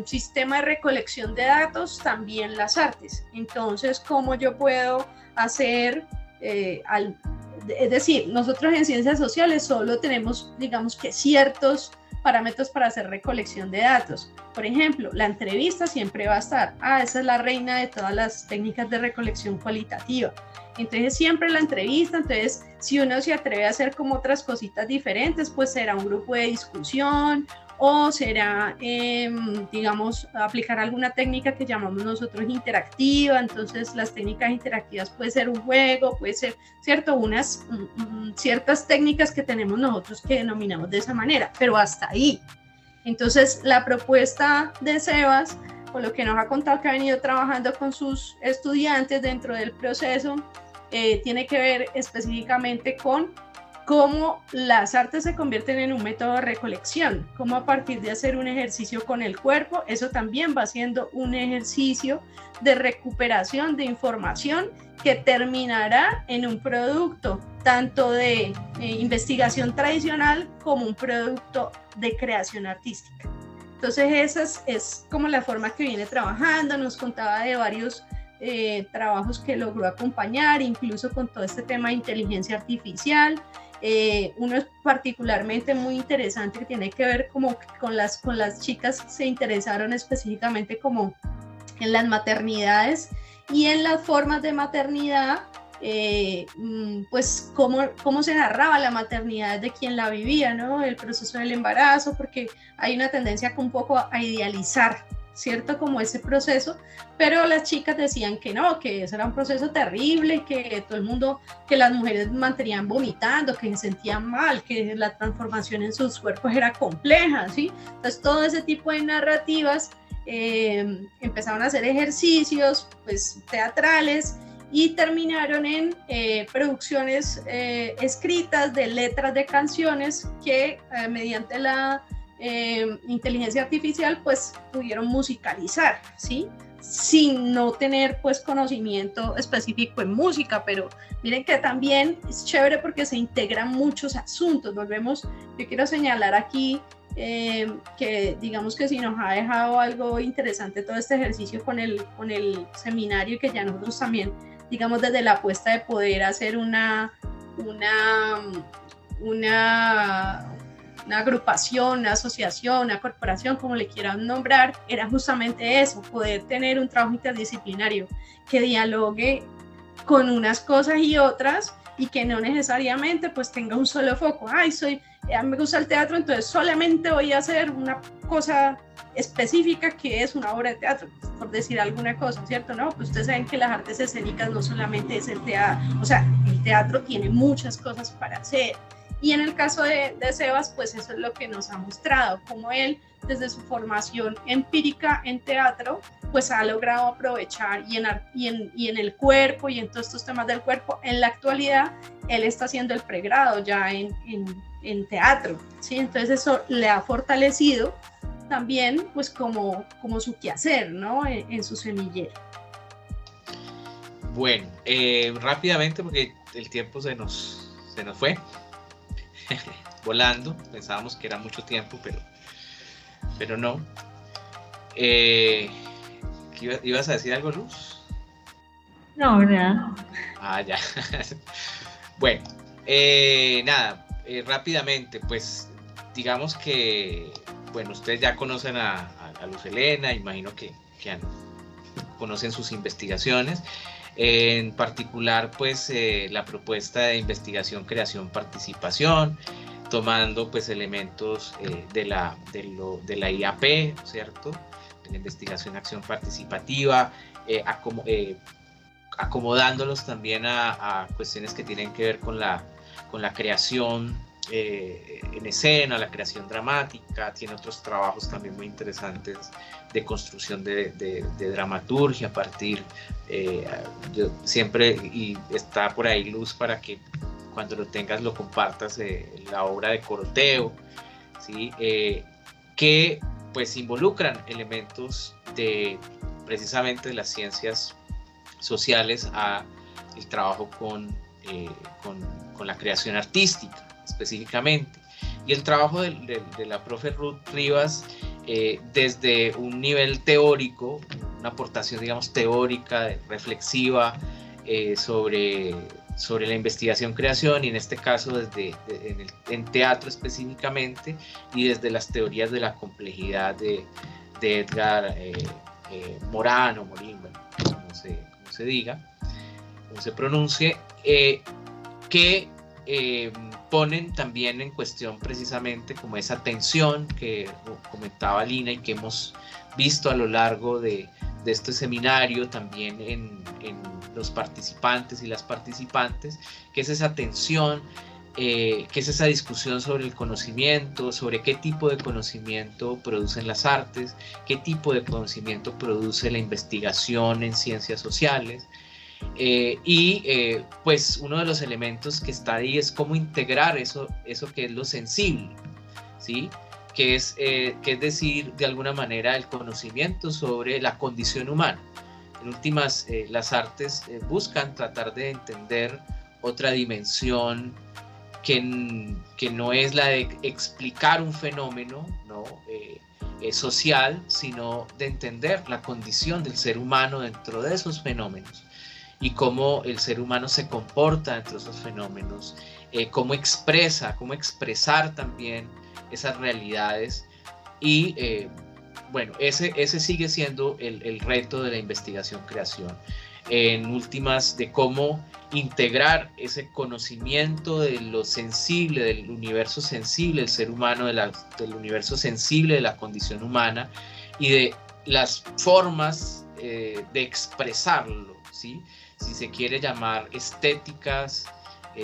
sistema de recolección de datos también las artes. Entonces, ¿cómo yo puedo hacer es decir, nosotros en ciencias sociales solo tenemos, digamos que ciertos parámetros para hacer recolección de datos. Por ejemplo, la entrevista siempre va a estar, esa es la reina de todas las técnicas de recolección cualitativa. Entonces siempre la entrevista, entonces si uno se atreve a hacer como otras cositas diferentes, pues será un grupo de discusión o será, digamos, aplicar alguna técnica que llamamos nosotros interactiva. Entonces las técnicas interactivas puede ser un juego, puede ser, ¿cierto? Ciertas técnicas que tenemos nosotros que denominamos de esa manera, pero hasta ahí. Entonces la propuesta de Sebas, por lo que nos ha contado que ha venido trabajando con sus estudiantes dentro del proceso, tiene que ver específicamente con cómo las artes se convierten en un método de recolección, cómo a partir de hacer un ejercicio con el cuerpo, eso también va siendo un ejercicio de recuperación de información que terminará en un producto tanto de investigación tradicional como un producto de creación artística. Entonces esa es como la forma que viene trabajando. Nos contaba de varios trabajos que logró acompañar, incluso con todo este tema de inteligencia artificial. Uno es particularmente muy interesante que tiene que ver como con las chicas se interesaron específicamente como en las maternidades y en las formas de maternidad, pues cómo se narraba la maternidad de quien la vivía, ¿no? El proceso del embarazo, porque hay una tendencia un poco a idealizar, ¿cierto? Como ese proceso, pero las chicas decían que no, que ese era un proceso terrible, que todo el mundo, que las mujeres mantenían vomitando, que se sentían mal, que la transformación en sus cuerpos era compleja, ¿sí? Entonces todo ese tipo de narrativas empezaron a hacer ejercicios pues teatrales y terminaron en producciones escritas de letras de canciones que mediante la inteligencia artificial pues pudieron musicalizar, ¿sí? Sin no tener pues conocimiento específico en música, pero miren que también es chévere porque se integran muchos asuntos. Yo quiero señalar aquí que digamos que si nos ha dejado algo interesante todo este ejercicio con el seminario, que ya nosotros también digamos desde la apuesta de poder hacer una agrupación, una asociación, una corporación, como le quieran nombrar, era justamente eso, poder tener un trabajo interdisciplinario que dialogue con unas cosas y otras y que no necesariamente pues tenga un solo foco. Me gusta el teatro, entonces solamente voy a hacer una cosa específica que es una obra de teatro, por decir alguna cosa, ¿cierto? No, pues ustedes saben que las artes escénicas no solamente es el teatro, o sea, el teatro tiene muchas cosas para hacer. Y en el caso de Sebas, pues eso es lo que nos ha mostrado, cómo él, desde su formación empírica en teatro, pues ha logrado aprovechar y en el cuerpo y en todos estos temas del cuerpo. En la actualidad, él está haciendo el pregrado ya en teatro, ¿sí? Entonces eso le ha fortalecido también, pues como su quehacer, ¿no? En su semillero. Bueno, rápidamente, porque el tiempo se nos fue. volando. Pensábamos que era mucho tiempo, pero no. ¿Ibas a decir algo, Luz? No, nada. Ah, ya. Bueno, nada, rápidamente, pues digamos que, bueno, ustedes ya conocen a Luz Helena, imagino que conocen sus investigaciones. En particular, pues la propuesta de investigación, creación, participación, tomando pues elementos de la IAP, ¿cierto? De la investigación, acción participativa, acomodándolos también a cuestiones que tienen que ver con la creación en escena, la creación dramática. Tiene otros trabajos también muy interesantes de construcción de dramaturgia a partir, yo siempre, y está por ahí Luz para que cuando lo tengas lo compartas, la obra de Coroteo, ¿sí? Que pues involucran elementos precisamente de las ciencias sociales a el trabajo con la creación artística específicamente. Y el trabajo de la profe Ruth Rivas, desde un nivel teórico, una aportación, digamos, teórica, reflexiva, sobre la investigación-creación, y en este caso en teatro específicamente, y desde las teorías de la complejidad de Edgar Morin, o Morin, bueno, como se diga, como se pronuncie, que ponen también en cuestión precisamente como esa tensión que comentaba Lina y que hemos visto a lo largo de este seminario también en los participantes y las participantes, que es esa tensión, que es esa discusión sobre el conocimiento, sobre qué tipo de conocimiento producen las artes, qué tipo de conocimiento produce la investigación en ciencias sociales. Pues uno de los elementos que está ahí es cómo integrar eso que es lo sensible, ¿sí? Que es decir, de alguna manera, el conocimiento sobre la condición humana. En últimas, las artes buscan tratar de entender otra dimensión que no es la de explicar un fenómeno, ¿no? Social, sino de entender la condición del ser humano dentro de esos fenómenos, y cómo el ser humano se comporta dentro de esos fenómenos, cómo expresar también esas realidades. Y bueno, ese sigue siendo el reto de la investigación-creación. En últimas, de cómo integrar ese conocimiento de lo sensible, del universo sensible del ser humano, del universo sensible de la condición humana, y de las formas de expresarlo, ¿sí? Si se quiere llamar estéticas,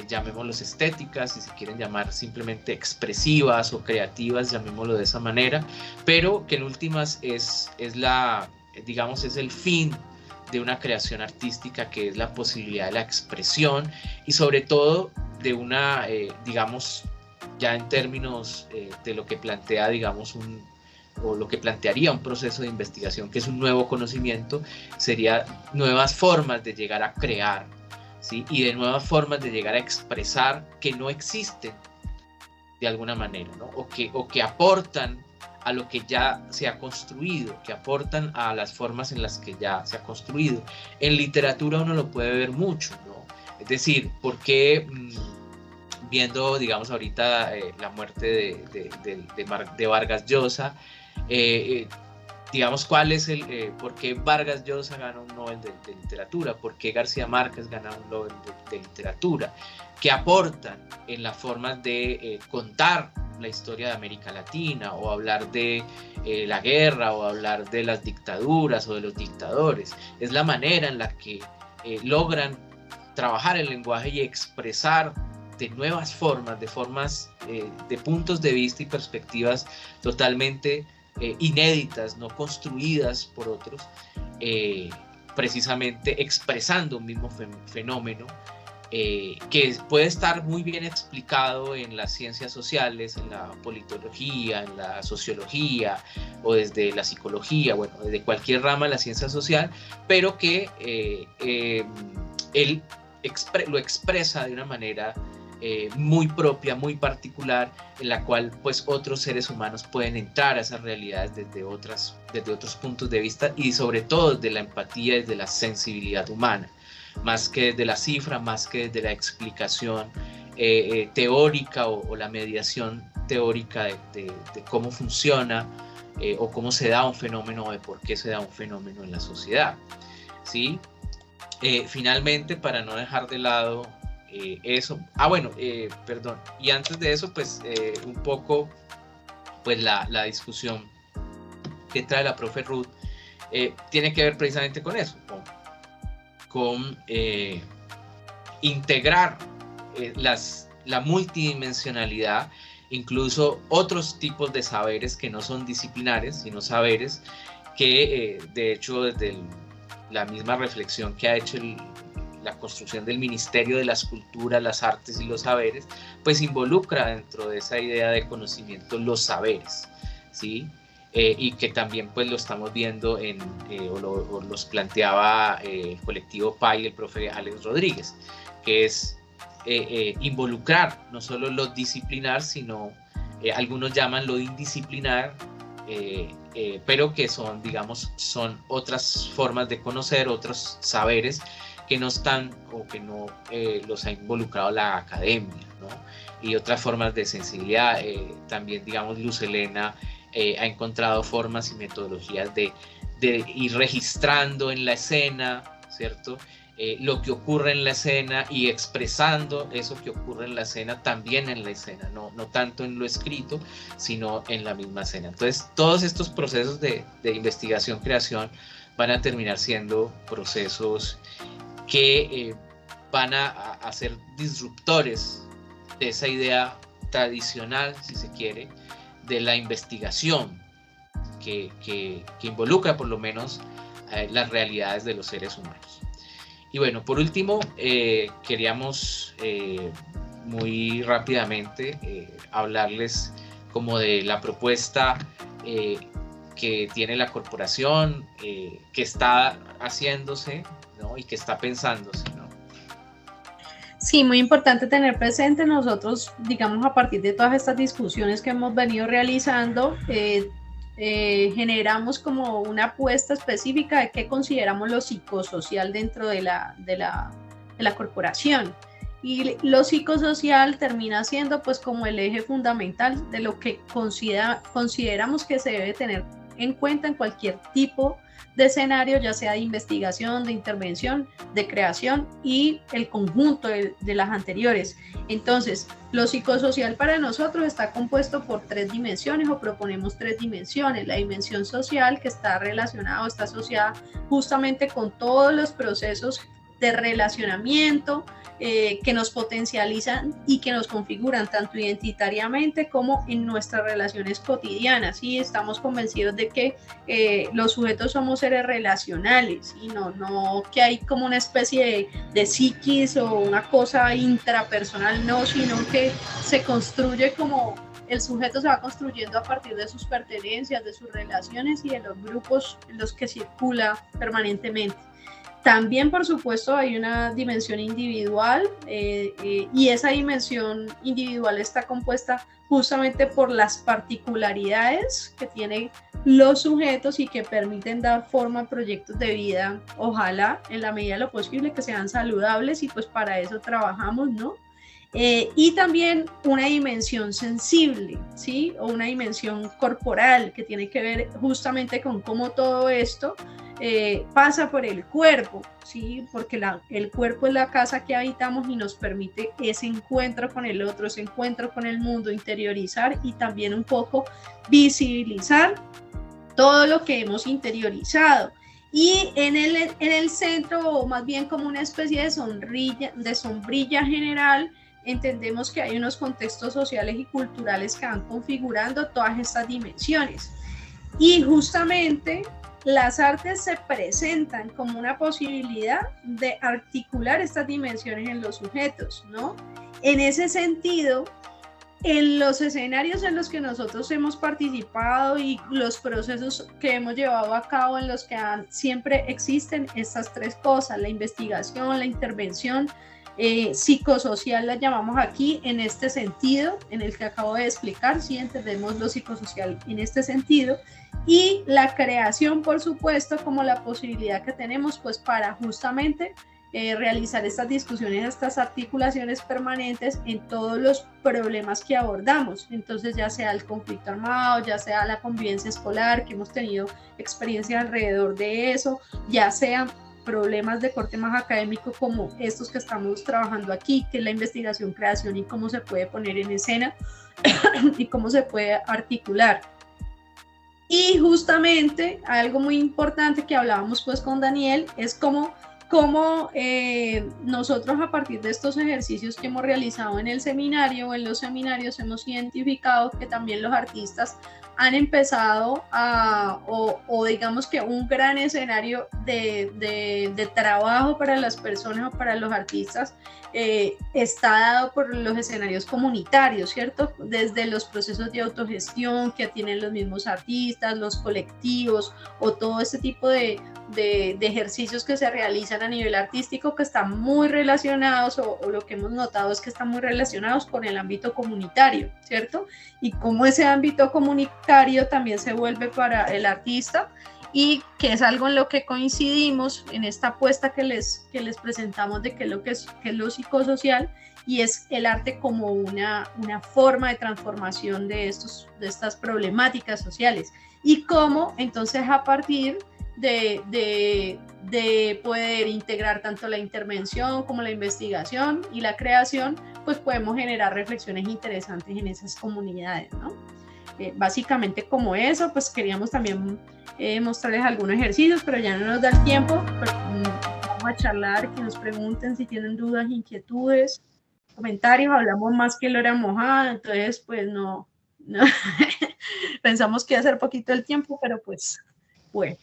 llamémoslos estéticas; si se quieren llamar simplemente expresivas o creativas, llamémoslo de esa manera, pero que en últimas es el fin de una creación artística, que es la posibilidad de la expresión, y sobre todo de una, digamos, ya en términos de lo que plantea, digamos, o lo que plantearía un proceso de investigación, que es un nuevo conocimiento, sería nuevas formas de llegar a crear, ¿sí? Y de nuevas formas de llegar a expresar que no existen de alguna manera, ¿no? o que aportan a lo que ya se ha construido, que aportan a las formas en las que ya se ha construido. En literatura uno lo puede ver mucho, ¿no? Es decir, ¿por qué viendo, digamos, ahorita la muerte de Vargas Llosa, digamos, cuál es por qué Vargas Llosa gana un Nobel de literatura, por qué García Márquez gana un Nobel de literatura, qué aportan en las formas de contar la historia de América Latina, o hablar de la guerra, o hablar de las dictaduras o de los dictadores? Es la manera en la que logran trabajar el lenguaje y expresar de nuevas formas, de puntos de vista y perspectivas totalmente inéditas, no construidas por otros, precisamente expresando un mismo fenómeno, que puede estar muy bien explicado en las ciencias sociales, en la politología, en la sociología, o desde la psicología, bueno, desde cualquier rama de la ciencia social, pero que él lo expresa de una manera muy propia, muy particular, en la cual pues otros seres humanos pueden entrar a esas realidades desde otros puntos de vista, y sobre todo desde la empatía, desde la sensibilidad humana, más que desde la cifra, más que desde la explicación teórica o la mediación teórica de cómo funciona o cómo se da un fenómeno, o de por qué se da un fenómeno en la sociedad, ¿sí? Finalmente, para no dejar de lado eso, perdón, y antes de eso, pues un poco pues la discusión que trae la profe Ruth tiene que ver precisamente con eso, con integrar la multidimensionalidad, incluso otros tipos de saberes que no son disciplinares, sino saberes que de hecho desde la misma reflexión que ha hecho la construcción del Ministerio de las Culturas, las Artes y los Saberes, pues involucra dentro de esa idea de conocimiento los saberes, ¿sí? Y que también pues lo estamos viendo los planteaba el colectivo PAI, el profe Alex Rodríguez, que es involucrar no solo lo disciplinar, sino algunos llaman lo indisciplinar, pero que son, digamos, son otras formas de conocer, otros saberes que no están o que no los ha involucrado la academia, ¿no? Y otras formas de sensibilidad. También, digamos, Luz Helena ha encontrado formas y metodologías de ir registrando en la escena, ¿cierto? Lo que ocurre en la escena y expresando eso que ocurre en la escena también en la escena, no tanto en lo escrito, sino en la misma escena. Entonces, todos estos procesos de investigación-creación van a terminar siendo procesos que van a ser disruptores de esa idea tradicional, si se quiere, de la investigación que involucra por lo menos las realidades de los seres humanos. Y bueno, por último, queríamos muy rápidamente hablarles como de la propuesta que tiene la corporación, que está haciéndose, ¿no? Y que está pensándose, ¿no? Sí, muy importante tener presente nosotros, digamos, a partir de todas estas discusiones que hemos venido realizando, generamos como una apuesta específica de qué consideramos lo psicosocial dentro de la corporación. Y lo psicosocial termina siendo pues como el eje fundamental de lo que consideramos que se debe tener en cuenta en cualquier tipo de escenario, ya sea de investigación, de intervención, de creación y el conjunto de las anteriores. Entonces, lo psicosocial para nosotros está compuesto por 3 dimensiones, o proponemos 3 dimensiones. La dimensión social, que está relacionada o está asociada justamente con todos los procesos de relacionamiento que nos potencializan y que nos configuran tanto identitariamente como en nuestras relaciones cotidianas. Y estamos convencidos de que los sujetos somos seres relacionales y no que hay como una especie de psiquis o una cosa intrapersonal, no, sino que se construye como el sujeto se va construyendo a partir de sus pertenencias, de sus relaciones y de los grupos en los que circula permanentemente. También, por supuesto, hay una dimensión individual y esa dimensión individual está compuesta justamente por las particularidades que tienen los sujetos y que permiten dar forma a proyectos de vida, ojalá en la medida de lo posible que sean saludables, y pues para eso trabajamos, ¿no? Y también una dimensión sensible, ¿sí? O una dimensión corporal que tiene que ver justamente con cómo todo esto pasa por el cuerpo, ¿sí? Porque el cuerpo es la casa que habitamos y nos permite ese encuentro con el otro, ese encuentro con el mundo, interiorizar y también un poco visibilizar todo lo que hemos interiorizado. Y en el centro, o más bien como una especie de sombrilla general, entendemos que hay unos contextos sociales y culturales que van configurando todas estas dimensiones. Y justamente las artes se presentan como una posibilidad de articular estas dimensiones en los sujetos, ¿no? En ese sentido, en los escenarios en los que nosotros hemos participado y los procesos que hemos llevado a cabo en los que siempre existen estas 3 cosas: la investigación, la intervención psicosocial la llamamos aquí en este sentido, en el que acabo de explicar, sí entendemos lo psicosocial en este sentido, y la creación, por supuesto, como la posibilidad que tenemos pues para justamente realizar estas discusiones, estas articulaciones permanentes en todos los problemas que abordamos. Entonces, ya sea el conflicto armado, ya sea la convivencia escolar, que hemos tenido experiencia alrededor de eso, ya sean problemas de corte más académico como estos que estamos trabajando aquí, que es la investigación, creación y cómo se puede poner en escena y cómo se puede articular. Y justamente algo muy importante que hablábamos pues con Daniel es cómo nosotros a partir de estos ejercicios que hemos realizado en el seminario o en los seminarios hemos identificado que también los artistas han empezado o digamos que un gran escenario de trabajo para las personas o para los artistas está dado por los escenarios comunitarios, ¿cierto? Desde los procesos de autogestión que tienen los mismos artistas, los colectivos o todo este tipo de ejercicios que se realizan a nivel artístico que están muy relacionados o lo que hemos notado es que están muy relacionados con el ámbito comunitario, ¿cierto? Y cómo ese ámbito comunitario también se vuelve para el artista y que es algo en lo que coincidimos en esta apuesta que les presentamos de qué es lo psicosocial y es el arte como una forma de transformación de estas problemáticas sociales y cómo entonces a partir de poder integrar tanto la intervención como la investigación y la creación, pues podemos generar reflexiones interesantes en esas comunidades, ¿no? Básicamente como eso, pues queríamos también mostrarles algunos ejercicios, pero ya no nos da el tiempo, pero vamos a charlar, que nos pregunten si tienen dudas, inquietudes, comentarios, hablamos más que lora mojada, entonces pues no. Pensamos que iba a ser poquito el tiempo, pero pues bueno.